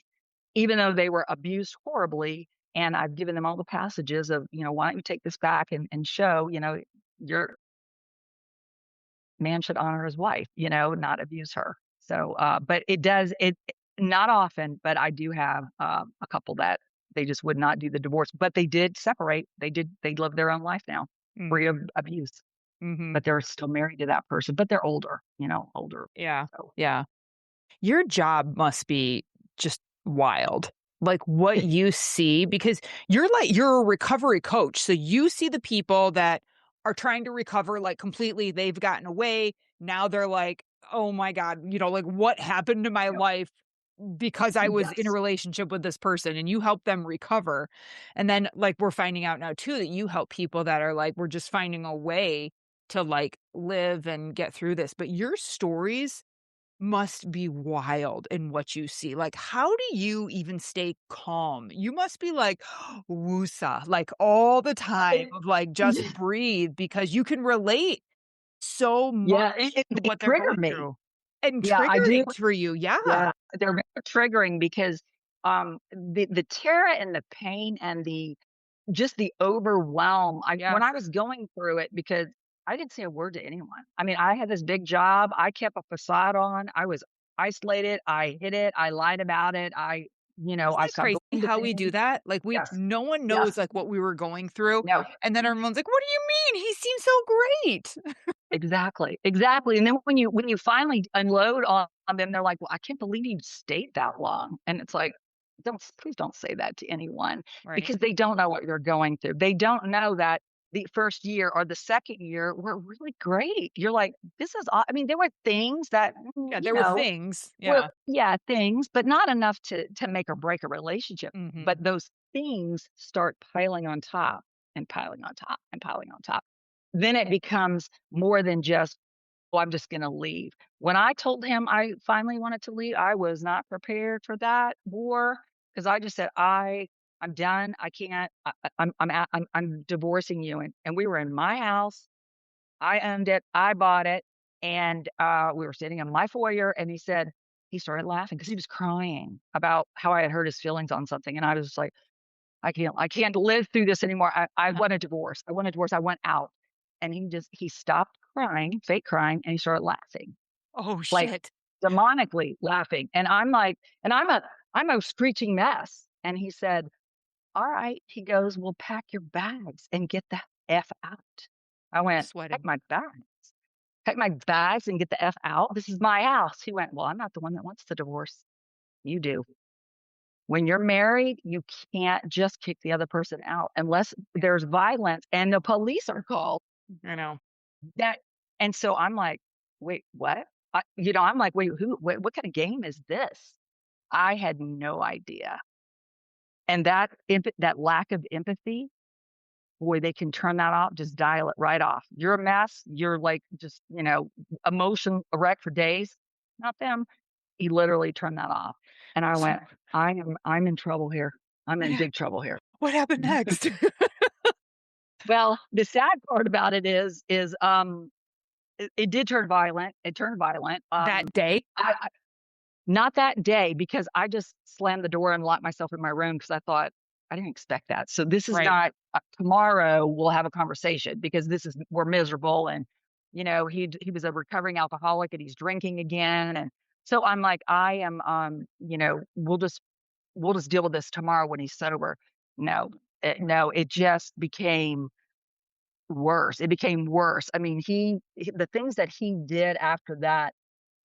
even though they were abused horribly. And I've given them all the passages of, why don't you take this back and show, your man should honor his wife, not abuse her. So, but it not often, but I do have a couple that they just would not do the divorce, but they did separate. They live their own life now, free of abuse, Mhm. but they're still married to that person, but they're older, older. Yeah. So, Yeah. Your job must be just wild. Like what you see, because you're a recovery coach. So you see the people that are trying to recover like completely. They've gotten away. Now they're like, oh my God, like what happened to my life because I was in a yes. relationship with this person, and you help them recover. And then like we're finding out now too that you help people that are like, we're just finding a way to like live and get through this. But your stories must be wild in what you see. Like, how do you even stay calm? You must be like woosah, like all the time of like just breathe because you can relate so much Yeah, to it what they're triggered going me. through. And Yeah, I do. triggering for you. Yeah. Yeah, they're very triggering because the terror and the pain and the just the overwhelm. Yeah. When I was going through it, because I didn't say a word to anyone. I mean, I had this big job. I kept a facade on. I was isolated. I hid it. I lied about it. Isn't I that stopped crazy going to how we do things. that? Like Yes. no one Yes. knows like what we were going through. No. And then everyone's like, what do you mean? He seems so great. Exactly, exactly, and then when you finally unload on them, they're like, "Well, I can't believe you stayed that long," and it's like, please don't say that to anyone Right. because they don't know what you're going through. They don't know that the first year or the second year were really great. You're like, "This is aw" I mean, there were things that, Yeah, there were things. were Yeah. yeah, things, but not enough to make or break a relationship, Mhm. but those things start piling on top and piling on top and piling on top. Then it becomes more than just, "Oh, I'm just gonna leave." When I told him I finally wanted to leave, I was not prepared for that war because I just said, I'm done. I can't. I'm divorcing you." And we were in my house. I owned it. I bought it, and we were sitting in my foyer. And he started laughing because he was crying about how I had hurt his feelings on something, and I was just like, I can't live through this anymore. I want a divorce. I want a divorce. I want out. And he stopped crying, fake crying, and he started laughing, Oh, like shit. demonically laughing. And I'm like, and I'm a screeching mess. And he said, "All right." He goes, "Well, pack your bags and get the F out." I I'm went, "Pack sweating. my bags. Pack my bags and get the F out. This is my house." He went, "Well, I'm not the one that wants the divorce. You do. When you're married, you can't just kick the other person out unless there's violence and the police are called." I know. That and so I'm like, "Wait, what?" I'm like, "Wait, what kind of game is this?" I had no idea. And that lack of empathy, boy, they can turn that off, just dial it right off. You're a mess. You're like just, emotion a wreck for days. Not them. He literally turned that off. And I So went, I'm in trouble here. I'm what in ha big trouble here. what happened next? Well, the sad part about it is, it did turn violent. It turned violent. That day? I Not that day because I just slammed the door and locked myself in my room because I thought I didn't expect that. So this is Right. not tomorrow we'll have a conversation because this is we're miserable and he was a recovering alcoholic and he's drinking again and so I'm like I am we'll just deal with this tomorrow when he's sober. No, it just became worse. It became worse. I mean, the things that he did after that,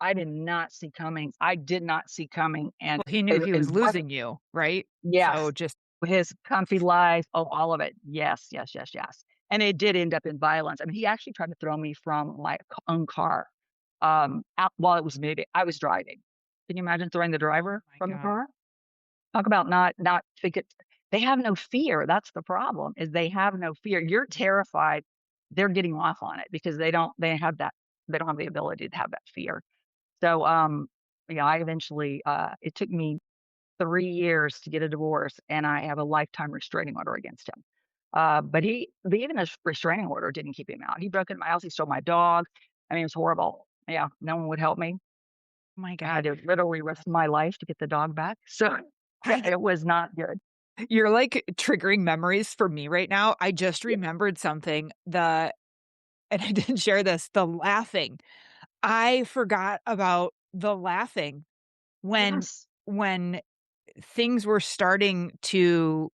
I did not see coming. I did not see coming, and Well, he knew it he it was wasn't. losing you, right? Yes, So just his comfy life. Oh, all of it. Yes, yes, yes, yes. And it did end up in violence. I mean, he actually tried to throw me from my own car out while it was moving. I was driving. Can you imagine throwing the driver My from the God. car? Talk about not think it. They have no fear. That's the problem. Is they have no fear. You're terrified. They're getting off on it because they don't. They have that. They don't have the ability to have that fear. So, yeah, I eventually. It took me 3 years to get a divorce, and I have a lifetime restraining order against him. But even a restraining order didn't keep him out. He broke into my house. He stole my dog. I mean, it was horrible. Yeah, no one would help me. Oh my I had God. to literally risk my life to get the dog back. So yeah, I it was not good. You're like triggering memories for me right now. I just remembered something and I didn't share this, the laughing. I forgot about the laughing when Yes. when things were starting to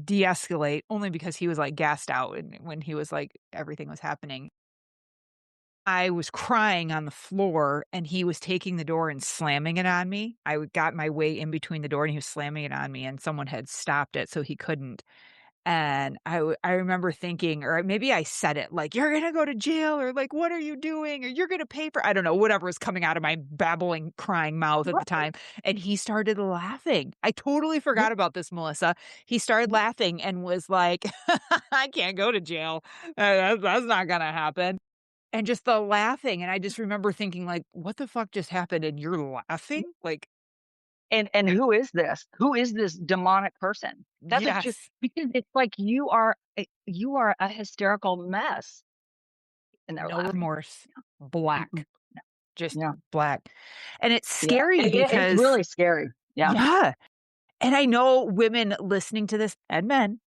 de-escalate only because he was like gassed out and when he was like everything was happening. I was crying on the floor and he was taking the door and slamming it on me. Got my way in between the door and he was slamming it on me and someone had stopped it so he couldn't. And I remember thinking, or maybe I said it like, "You're gonna go to jail," or like, "What are you doing?" Or "You're gonna pay for," I don't know, whatever was coming out of my babbling, crying mouth at the Right. time. And he started laughing. I totally Yeah. forgot about this, Melissa. He started laughing and was like, "I can't go to jail. That's not gonna happen." And just the laughing. And I just remember thinking, like, what the fuck just happened? And you're laughing? Like, And who is this? Who is this demonic person? That's what you yes, because it's like you are a hysterical mess, and they're no laughing. remorse, Mm-mm. black. Just Yeah. black. And it's Yeah. scary It's because really scary. Yeah. yeah, and I know women listening to this and men,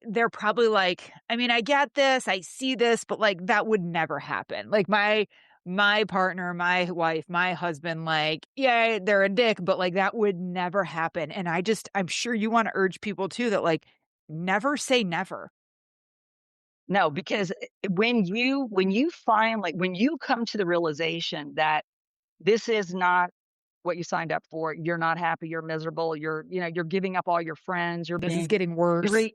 they're probably like, I mean, I get this, I see this, but like that would never happen. Like my partner, my wife, my husband, like, yeah, they're a dick, but like that would never happen. And I'm sure you want to urge people too that like never say never. No, because when you find like when you come to the realization that this is not what you signed up for, you're not happy, you're miserable, you're giving up all your friends, you're This is being getting worse. every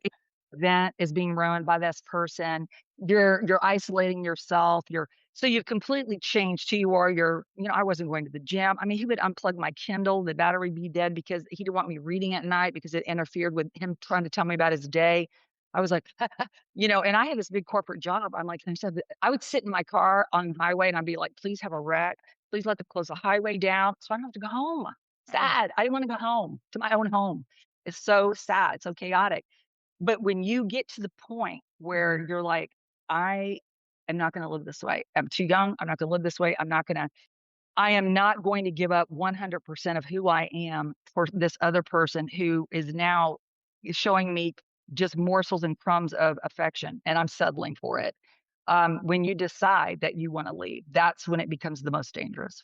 event is being ruined by this person. You're isolating yourself. So you've completely changed who you are. I wasn't going to the gym. I mean, he would unplug my Kindle, the battery be dead because he didn't want me reading at night because it interfered with him trying to tell me about his day. I was like, and I had this big corporate job. I'm like, I would sit in my car on the highway and I'd be like, please have a wreck. Please let them close the highway down so I don't have to go home. Oh, Sad. I didn't want to go home to my own home. It's so sad. It's so chaotic. But when you get to the point where you're like, I am not going to live this way. I'm too young. I'm not going to live this way. I am not going to give up 100% of who I am for this other person who is now showing me just morsels and crumbs of affection, and I'm settling for it. When you decide that you want to leave, that's when it becomes the most dangerous.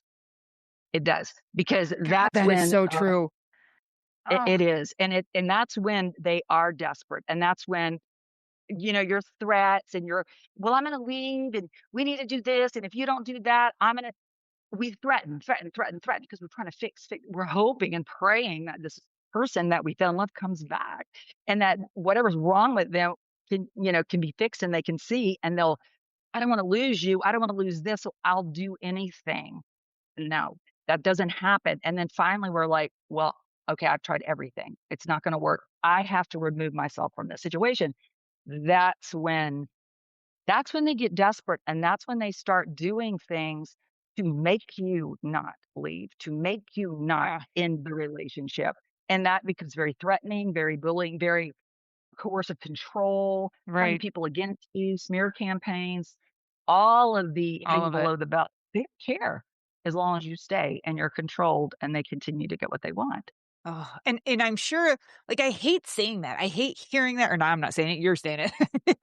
It does because God, that's that is when so true. Oh, it is, and that's when they are desperate, and that's when your threats and well, I'm going to leave and we need to do this. And if you don't do that, we threaten because we're trying to fix. We're hoping and praying that this person that we fell in love comes back and that whatever's wrong with them can be fixed and they can see and I don't want to lose you. I don't want to lose this. So I'll do anything. No, that doesn't happen. And then finally we're like, well, okay, I've tried everything. It's not going to work. I have to remove myself from this situation. That's when that's when they get desperate and that's when they start doing things to make you not leave, to make you not yeah, end the relationship. And that becomes very threatening, very bullying, very coercive control, turning right. people against you, smear campaigns, all of the All hitting of it. below the belt. They don't care as long as you stay and you're controlled and they continue to get what they want. Oh, and I'm sure, like, I hate saying that. I hate hearing that, or no, I'm not saying it. You're saying it.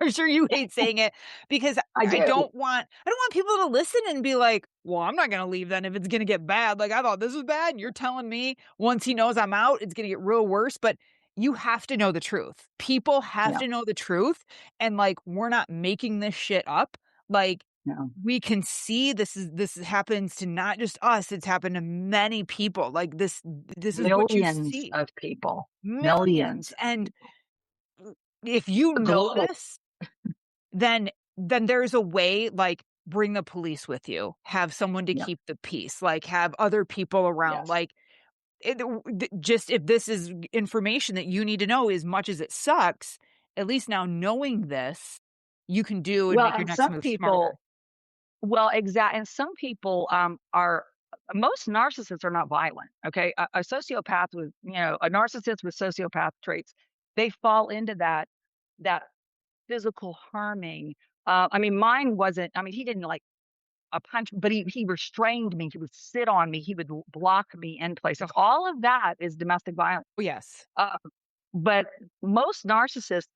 I'm sure you hate saying it because I do. I don't want people to listen and be like, well, I'm not going to leave then if it's going to get bad. Like, I thought this was bad. And you're telling me once he knows I'm out, it's going to get real worse. But you have to know the truth. People have Yeah. to know the truth. And like, we're not making this shit up. Like, No. we can see this happens to not just us, it's happened to many people. Like this is what you Millions see. of people. Millions. Millions. And if you know Global. this, then there's a way, like, bring the police with you, have someone to Yep. keep the peace, like, have other people around, Yes. like, just if this is information that you need to know, as much as it sucks, at least now knowing this, you can do and Well, make your and next some move smarter. people well, and some people, are most narcissists are not violent, okay? A sociopath with, a narcissist with sociopath traits, they fall into that physical harming. I mean, mine wasn't I mean, he didn't, like, a punch, but he restrained me, he would sit on me, he would block me in places. Ugh, All of that is domestic violence. oh, yes. Uh, but most narcissists,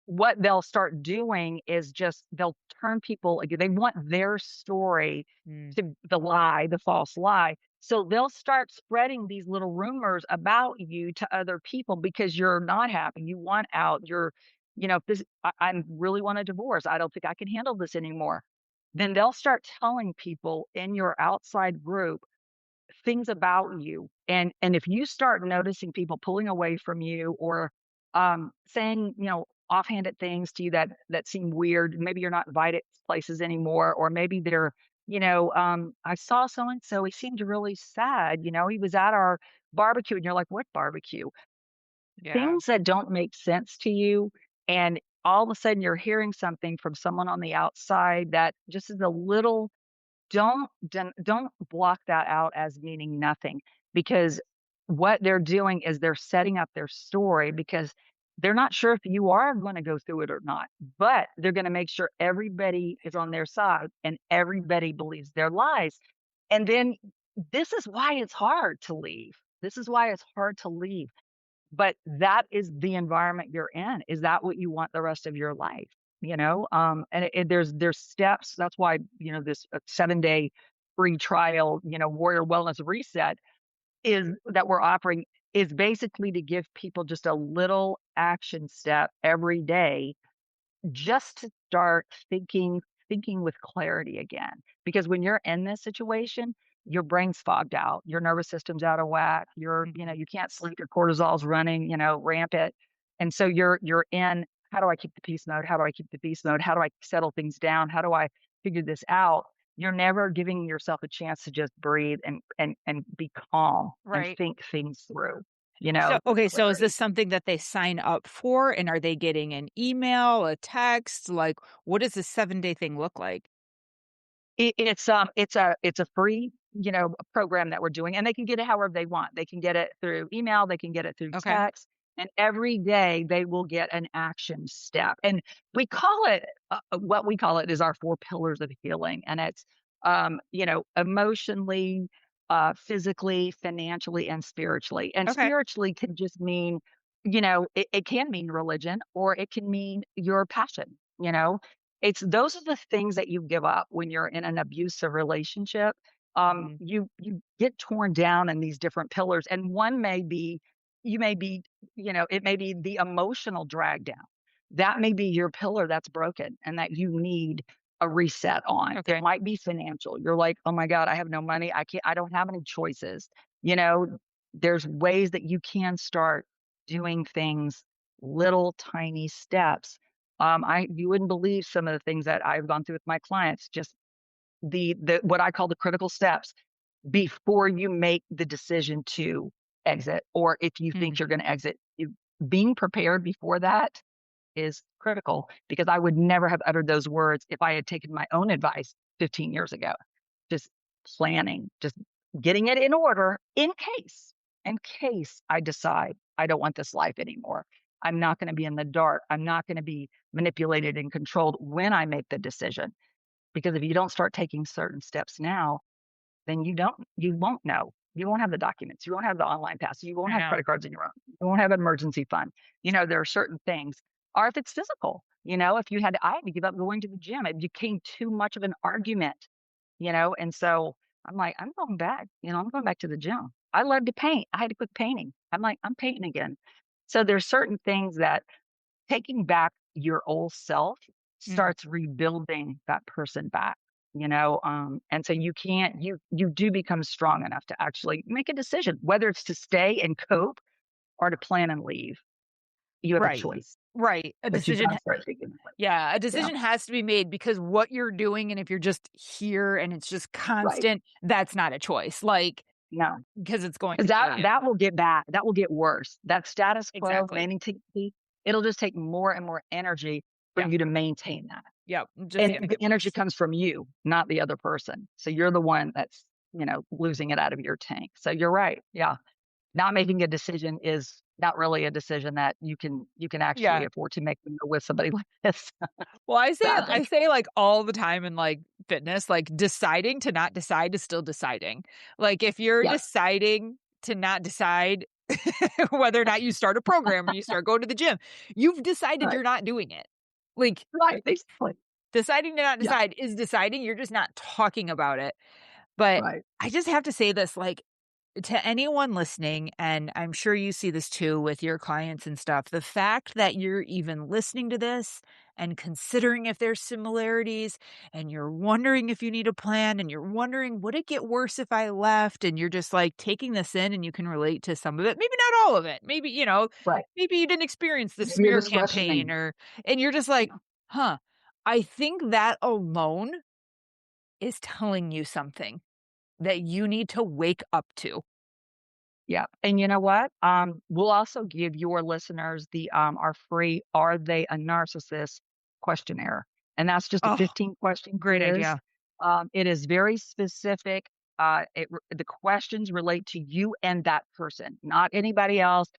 what they'll start doing is just they'll turn people like they want their story Mm, to the false lie. So they'll start spreading these little rumors about you to other people because you're not happy. You want out. If I really want a divorce. I don't think I can handle this anymore. Then they'll start telling people in your outside group things about you. And if you start noticing people pulling away from you or saying, offhanded things to you that seem weird, maybe you're not invited to places anymore, or maybe they're, I saw so and so, he seemed really sad, he was at our barbecue, and you're like, what barbecue? yeah, Things that don't make sense to you, and all of a sudden you're hearing something from someone on the outside that just is a little don't block that out as meaning nothing, because what they're doing is they're setting up their story because they're not sure if you are gonna go through it or not, but they're gonna make sure everybody is on their side and everybody believes their lies. And then this is why it's hard to leave. This is why it's hard to leave. But that is the environment you're in. Is that what you want the rest of your life? There's steps. That's why, this 7-day free trial, Warrior Wellness Reset is that we're offering is basically to give people just a little action step every day just to start thinking with clarity again. Because when you're in this situation, your brain's fogged out, your nervous system's out of whack, mhm, you can't sleep, your cortisol's running, rampant. And so you're in, how do I keep the peace mode? How do I keep the peace mode? How do I settle things down? How do I figure this out? You're never giving yourself a chance to just breathe and be calm and right. think things through, So, with okay, so is this clarity. something that they sign up for, and are they getting an email, a text? Like, what does this 7-day thing look like? It's a free, program that we're doing, and they can get it however they want. They can get it through email, they can get it through Okay, text, and every day they will get an action step. And we call it what we call it is our 4 pillars of healing, and it's emotionally, physically, financially, and spiritually. And okay, spiritually can just mean, it can mean religion or it can mean your passion. It's those are the things that you give up when you're in an abusive relationship. mhm, You get torn down in these different pillars, and one may be you may be, it may be the emotional drag down. That may be your pillar that's broken and that you need a reset on. It okay, might be financial. You're like, "Oh my god, I have no money. I don't have any choices." You know, there's ways that you can start doing things, little tiny steps. You wouldn't believe some of the things that I've gone through with my clients, just the what I call the critical steps before you make the decision to exit, or if you think mm, you're gonna exit. Being prepared before that is critical because I would never have uttered those words if I had taken my own advice 15 years ago. Just planning, just getting it in order in case I decide I don't want this life anymore. I'm not going to be in the dark. I'm not going to be manipulated and controlled when I make the decision. Because if you don't start taking certain steps now, then you won't know. You won't have the documents. You won't have the online pass. You won't I have know. credit cards in your own. You won't have an emergency fund. There are certain things. Or if it's physical, if I had to give up going to the gym. It became too much of an argument. And so I'm like, I'm going back. I'm going back to the gym. I love to paint. I had to quit painting. I'm like, I'm painting again. So there's certain things that taking back your old self starts rebuilding that person back, and so you do become strong enough to actually make a decision, whether it's to stay and cope or to plan and leave. You have a Right. choice, Right. A but you decision gotta start thinking that way. Yeah, a Yeah, decision has to be made because what you're doing, and if you're just here and it's just right. constant, that's not a choice, like, No, because it's going 'cause to kill that you. that will get bad. That will get worse. That status quo Exactly. maintain it'll just take more and more energy for Yeah. you to maintain that. Yep. Just And gonna the get energy worse. comes from you, not the other person. So you're the one that's, losing it out of your tank. So you're right. Yeah. Not making a decision is not really a decision that you can actually Yeah. afford to make when you're with somebody like this, Well, I sadly. say, like, all the time in, like, fitness, like, deciding to not decide is still deciding. Like, if you're Yeah. deciding to not decide whether or not you start a program or you start going to the gym, you've decided Right. you're not doing it. Like, Right. Exactly. deciding to not Yeah. decide is deciding, you're just not talking about it. But Right. I just have to say this, like, to anyone listening, and I'm sure you see this too with your clients and stuff, the fact that you're even listening to this and considering if there's similarities, and you're wondering if you need a plan, and you're wondering, would it get worse if I left? And you're just like taking this in and you can relate to some of it, maybe not all of it. Maybe, Right. maybe you didn't experience the Maybe you're smear just campaign, questioning. and you're just like, Yeah. huh, I think that alone is telling you something that you need to wake up to. Yeah. And you know what? We'll also give your listeners our free "Are They a Narcissist?" questionnaire. And that's just a Oh, 15-question great quiz. idea. It is very specific. The questions relate to you and that person, not anybody else,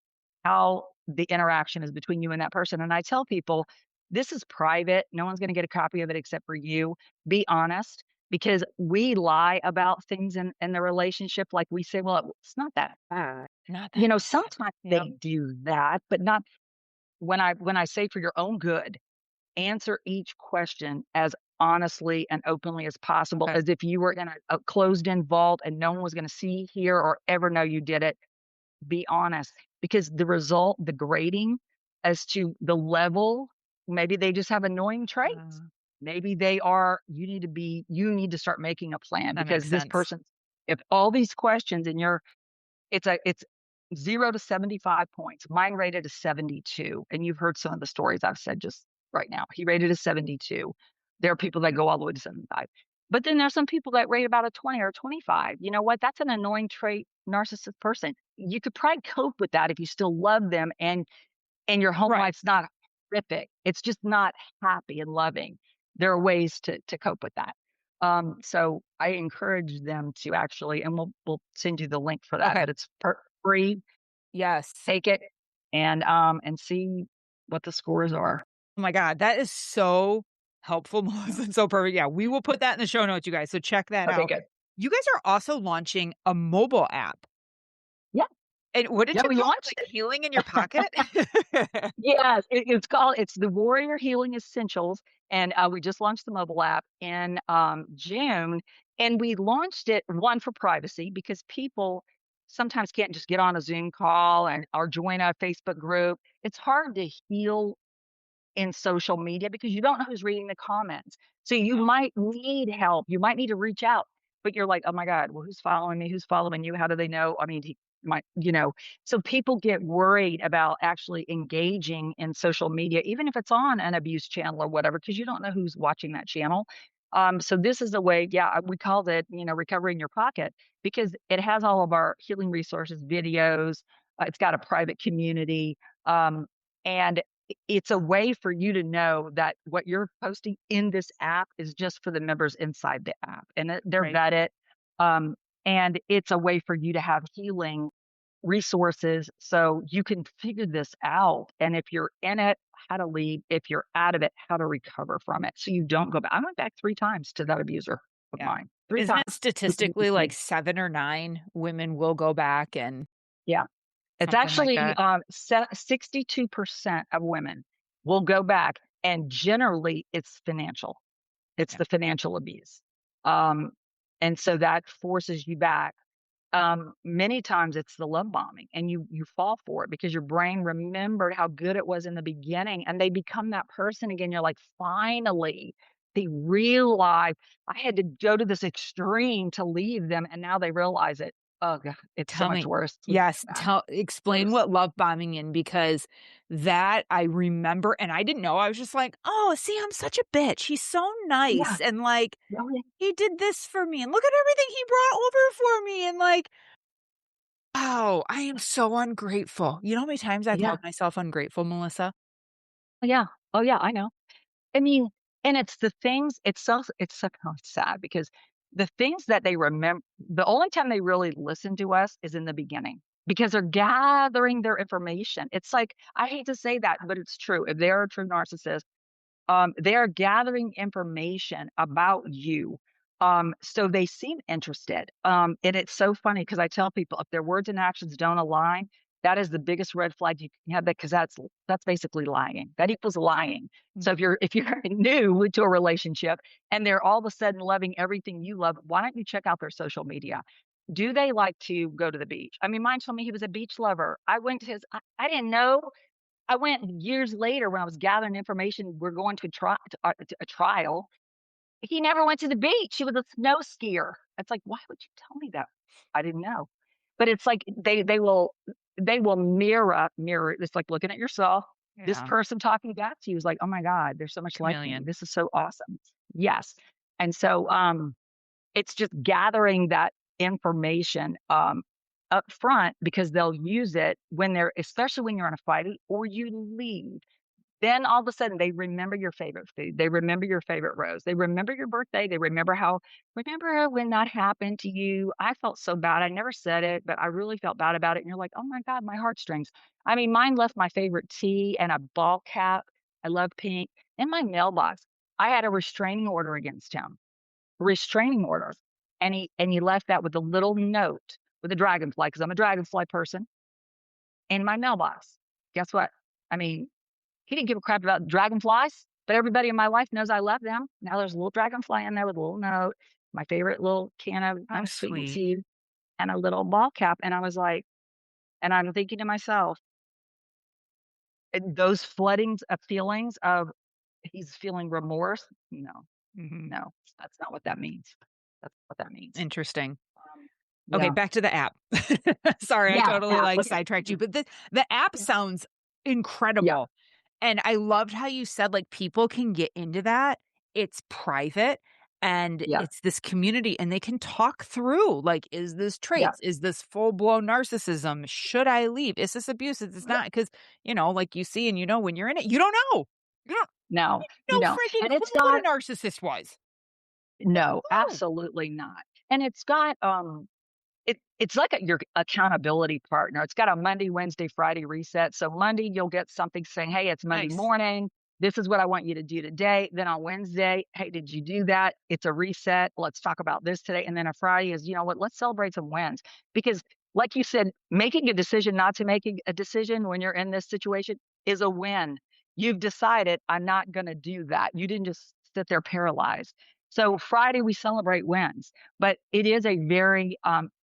how the interaction is between you and that person. And I tell people, this is private. No one's going to get a copy of it except for you. Be honest, because we lie about things in the relationship. Like we say, well, it's not that bad. Not that bad. Sometimes Yep. they do that, but not when I say for your own good, answer each question as honestly and openly as possible, Okay. as if you were in a closed in vault and no one was going to see, hear, or ever know you did it. Be honest, because the result, the grading as to the level, maybe they just have annoying traits. Uh, Maybe you need to start making a plan, that because makes this sense. person, if all these questions and it's 0 to 75 points. Mine rated a 72, and you've heard some of the stories I've said just right now. He rated a 72. There are people that go all the way to 75. But then there's some people that rate about a 20 or a 25. You know what? That's an annoying trait, narcissist person. You could probably cope with that if you still love them and your home Right. life's not horrific. It's just not happy and loving. There are ways to cope with that. So I encourage them to actually, and we'll send you the link for that, Okay. but it's free. Yes. Take it and see what the scores are. Oh my god, that is so helpful, Yeah. Melissa, and so perfect. Yeah, we will put that in the show notes, you guys, so check that Okay, out. good. You guys are also launching a mobile app. Yeah, And what did yeah, you we call it? launched Like, it. healing in your pocket? Yes, it's the Warrior Healing Essentials, and we just launched the mobile app in June, and we launched it one for privacy because people sometimes can't just get on a Zoom call or join a Facebook group. It's hard to heal in social media because you don't know who's reading the comments. So you might need help. You might need to reach out, but you're like, oh my God, well, who's following me? Who's following you? How do they know? I mean, he might, so people get worried about actually engaging in social media, even if it's on an abuse channel or whatever, because you don't know who's watching that channel. So this is a way, yeah, we called it, recovery in your pocket, because it has all of our healing resources, videos. It's got a private community. And it's a way for you to know that what you're posting in this app is just for the members inside the app, and they're Right. vetted. Um, and it's a way for you to have healing resources so you can figure this out. And if you're in it, how to leave. If you're out of it, how to recover from it so you don't go back. I went back 3 times to that abuser of Yeah. mine. Three Isn't times. it statistically like 7 or 9 women will go back and Yeah. It's something like actually, that? 62% of women will go back, and generally it's financial. It's Yeah. the financial abuse. Um, and so that forces you back. Many times it's the love bombing, and you fall for it because your brain remembered how good it was in the beginning, and they become that person again. You're like, finally, they realize I had to go to this extreme to leave them, and now they realize it. Oh god, it's so Tell much me. worse. Yes, Bad. explain Worse. what love bombing in because that I remember and I didn't know. I was just like, "Oh, see, I'm such a bitch. He's so Yeah. nice and like Oh, yeah. he did this for me and look at everything he brought over for me." And like, oh, I am so ungrateful. You know how many times I Yeah. called myself ungrateful, Melissa? Oh, yeah. Oh, yeah, I know. I mean, and it's the things it's so oh, it's sad because the things that they remember the only time they really listen to us is in the beginning because they're gathering their information. It's like, I hate to say that, but it's true. If they're a true narcissist, they're gathering information about you. So they seem interested. And it's so funny because I tell people if their words and actions don't align, that is the biggest red flag you can have that because that's basically lying. That equals lying. So if you're new to a relationship and they're all of a sudden loving everything you love, why don't you check out their social media? Do they like to go to the beach? I mean, mine told me he was a beach lover. I went to his, I didn't know. I went years later when I was gathering information. We're going to a trial. He never went to the beach. He was a snow skier. It's like, why would you tell me that? I didn't know. But it's like they will mirror. It's like looking at yourself. This Yeah, person talking back to you is like, oh my God, there's so much like me. chameleon. This is so awesome. Yes. And so it's just gathering that information up front because they'll use it when they're, especially when you're in a fight or you leave. Then all of a sudden they remember your favorite food. They remember your favorite rose. They remember your birthday. They remember when that happened to you. I felt so bad. I never said it, but I really felt bad about it. And you're like, oh my God, my heartstrings. I mean, mine left my favorite tea and a ball cap. I love pink in my mailbox. I had a restraining order against him, restraining order. And he left that with a little note with a dragonfly, because I'm a dragonfly person, in my mailbox. Guess what? I mean, he didn't give a crap about dragonflies, but everybody in my life knows I love them. Now there's a little dragonfly in there with a little note, my favorite little can of How sweetened sweet. tea, and a little ball cap. And I was like, and I'm thinking to myself, those floodings of feelings of he's feeling remorse. No, Mhm. no, that's not what that means. That's what that means. Interesting. Okay, Yeah. back to the app. Sorry, I Yeah. totally, Yeah. like, Okay. sidetracked you, but the app Yeah. sounds Yeah. incredible, and I loved how you said, like, people can get into that. It's private, and Yeah. it's this community, and they can talk through, like, "Is this Yeah. traits? Is this full-blown narcissism? Should I leave? Is this abuse? Is this Yeah. not?" Because like you see and when you're in it, you don't know. You don't No, know you don't. freaking And clue it's what got a narcissist was. no, Oh, absolutely not. And it's got it's like your accountability partner. It's got a Monday, Wednesday, Friday reset. So Monday you'll get something saying, "Hey, it's Monday nice. morning. This is what I want you to do today." Then on Wednesday, "Hey, did you do that?" It's a reset. Let's talk about this today. And then a Friday is, you know what? Let's celebrate some wins because, like you said, making a decision not to make a decision when you're in this situation is a win. You've decided I'm not going to do that. You didn't just sit there paralyzed. So Friday we celebrate wins, but it is a very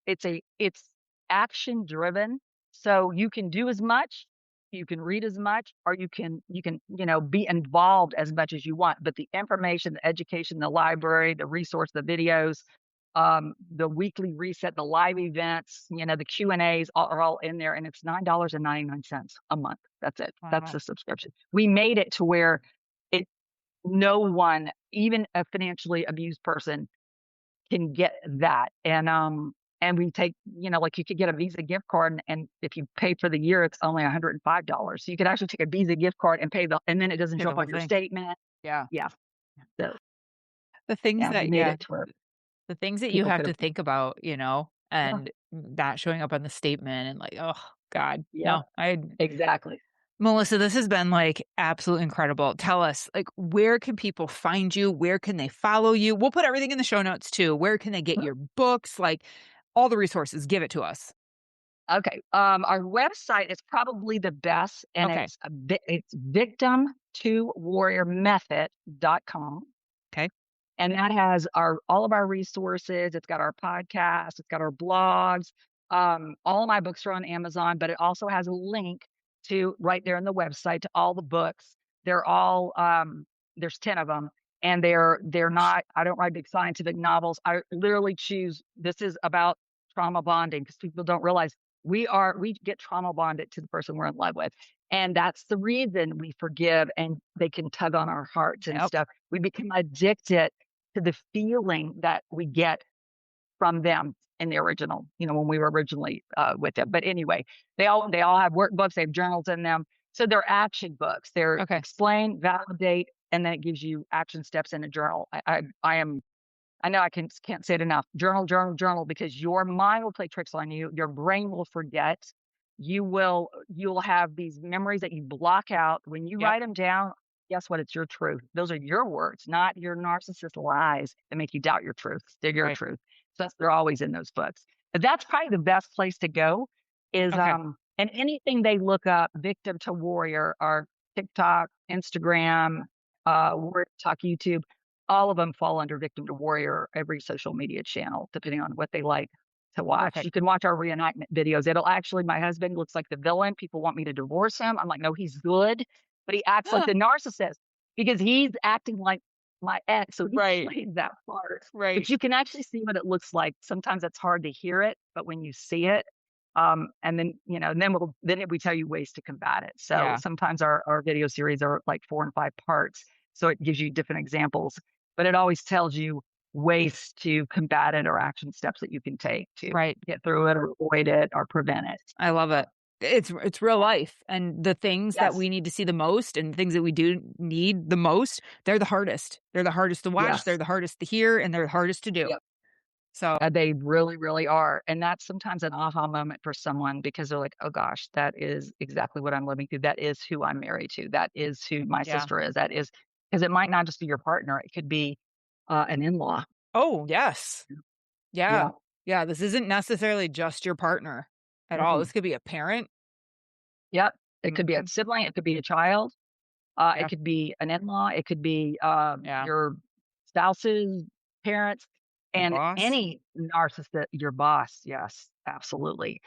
it's action driven. So you can do as much, you can read as much, or you can be involved as much as you want. But the information, the education, the library, the resource, the videos, the weekly reset, the live events, the Q&As are all in there, and it's $9.99 a month. That's it. That's Wow. the subscription. We made it to where it no one, even a financially abused person, can get that. And we take, like you could get a Visa gift card, and if you pay for the year, it's only $105. So you could actually take a Visa gift card and and then it doesn't Yeah, show the up whole on your thing. statement. Yeah. Yeah. So The things yeah, we that made yeah. it to where The things that you people have could to have. think about, Yeah. and that showing up on the statement and like, oh god. Yeah. No, I Exactly. Melissa, this has been like absolutely incredible. Tell us, like, where can people find you? Where can they follow you? We'll put everything in the show notes too. Where can they get your books? Like all the resources. Give it to us. Okay. Our website is probably the best, and Okay. it's victim to warrior method.com. Okay. And that has all of our resources. It's got our podcast. It's got our blogs. All of my books are on Amazon, but it also has a link to right there on the website to all the books. They're all there's 10 of them, and they're not. I don't write big scientific novels. I literally choose. This is about trauma bonding, because people don't realize we get trauma bonded to the person we're in love with. And that's the reason we forgive, and they can tug on our hearts and stuff. We become addicted to the feeling that we get from them in the original, when we were originally with them. But anyway, they all have workbooks, they have journals in them. So they're action books. They're explain, validate, and then it gives you action steps in a journal. I know I can't say it enough. Journal, because your mind will play tricks on you. Your brain will forget. You'll have these memories that you block out. When you write them down, guess what? It's your truth. Those are your words, not your narcissist lies that make you doubt your truth. They're your truth. So they're always in those books. But that's probably the best place to go is, and anything they look up, victim to warrior, or TikTok, Instagram, TikTok, YouTube, all of them fall under victim to warrior, every social media channel, depending on what they like to watch. You can watch our reenactment videos. My husband looks like the villain. People want me to divorce him. I'm like, no, he's good, but he acts like the narcissist because he's acting like my ex. So he plays that part. Right. But you can actually see what it looks like. Sometimes it's hard to hear it, but when you see it, and then, then we tell you ways to combat it. So sometimes our video series are like 4 and 5 parts. So it gives you different examples, but it always tells you ways to combat it or action steps that you can take to get through it or avoid it or prevent it. I love it. It's real life, and the things that we need to see the most and things that we do need the most, they're the hardest. They're the hardest to watch. They're the hardest to hear, and they're the hardest to do. So they really, really are. And that's sometimes an aha moment for someone, because they're like, oh gosh, that is exactly what I'm living through. That is who I'm married to. That is who my sister is. That is, because it might not just be your partner. It could be an in-law. Oh, yes. Yeah. This isn't necessarily just your partner at all. This could be a parent. Yep. It could be a sibling. It could be a child. It could be an in-law. It could be your spouse's parents, and any narcissist, your boss. Yes, absolutely.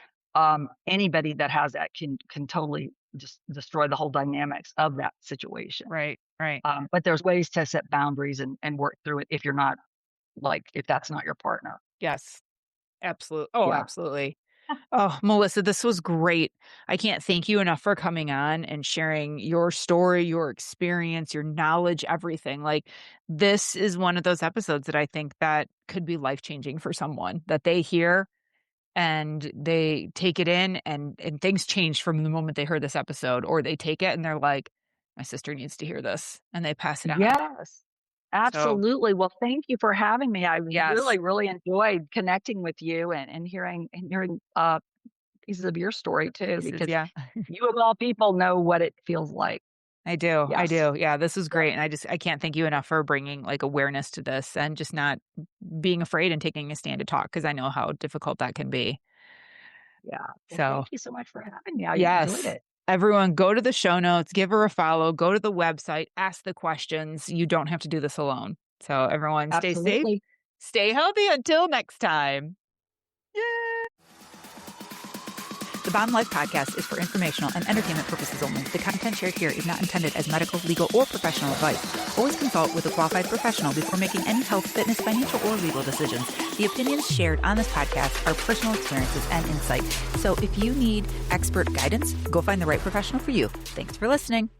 Anybody that has that can totally just destroy the whole dynamics of that situation. Right. But there's ways to set boundaries and work through it if you're not, if that's not your partner. Yes, absolutely. Oh, absolutely. Oh, Melissa, this was great. I can't thank you enough for coming on and sharing your story, your experience, your knowledge, everything. Like, this is one of those episodes that I think that could be life-changing for someone, that they hear and they take it in, and things change from the moment they heard this episode, or they take it and they're like, my sister needs to hear this, and they pass it on. Yes, absolutely. Well, thank you for having me. I really, really enjoyed connecting with you and hearing pieces of your story too, because you of all people know what it feels like. I do. I do. Yeah, this is great. And I can't thank you enough for bringing awareness to this and just not being afraid and taking a stand to talk, because I know how difficult that can be. Yeah. Well, so thank you so much for having me. I enjoyed it. Everyone, go to the show notes, give her a follow, go to the website, ask the questions. You don't have to do this alone. So everyone, stay safe, stay healthy until next time. Yay! The Bomb Life podcast is for informational and entertainment purposes only. The content shared here is not intended as medical, legal, or professional advice. Always consult with a qualified professional before making any health, fitness, financial, or legal decisions. The opinions shared on this podcast are personal experiences and insight. So if you need expert guidance, go find the right professional for you. Thanks for listening.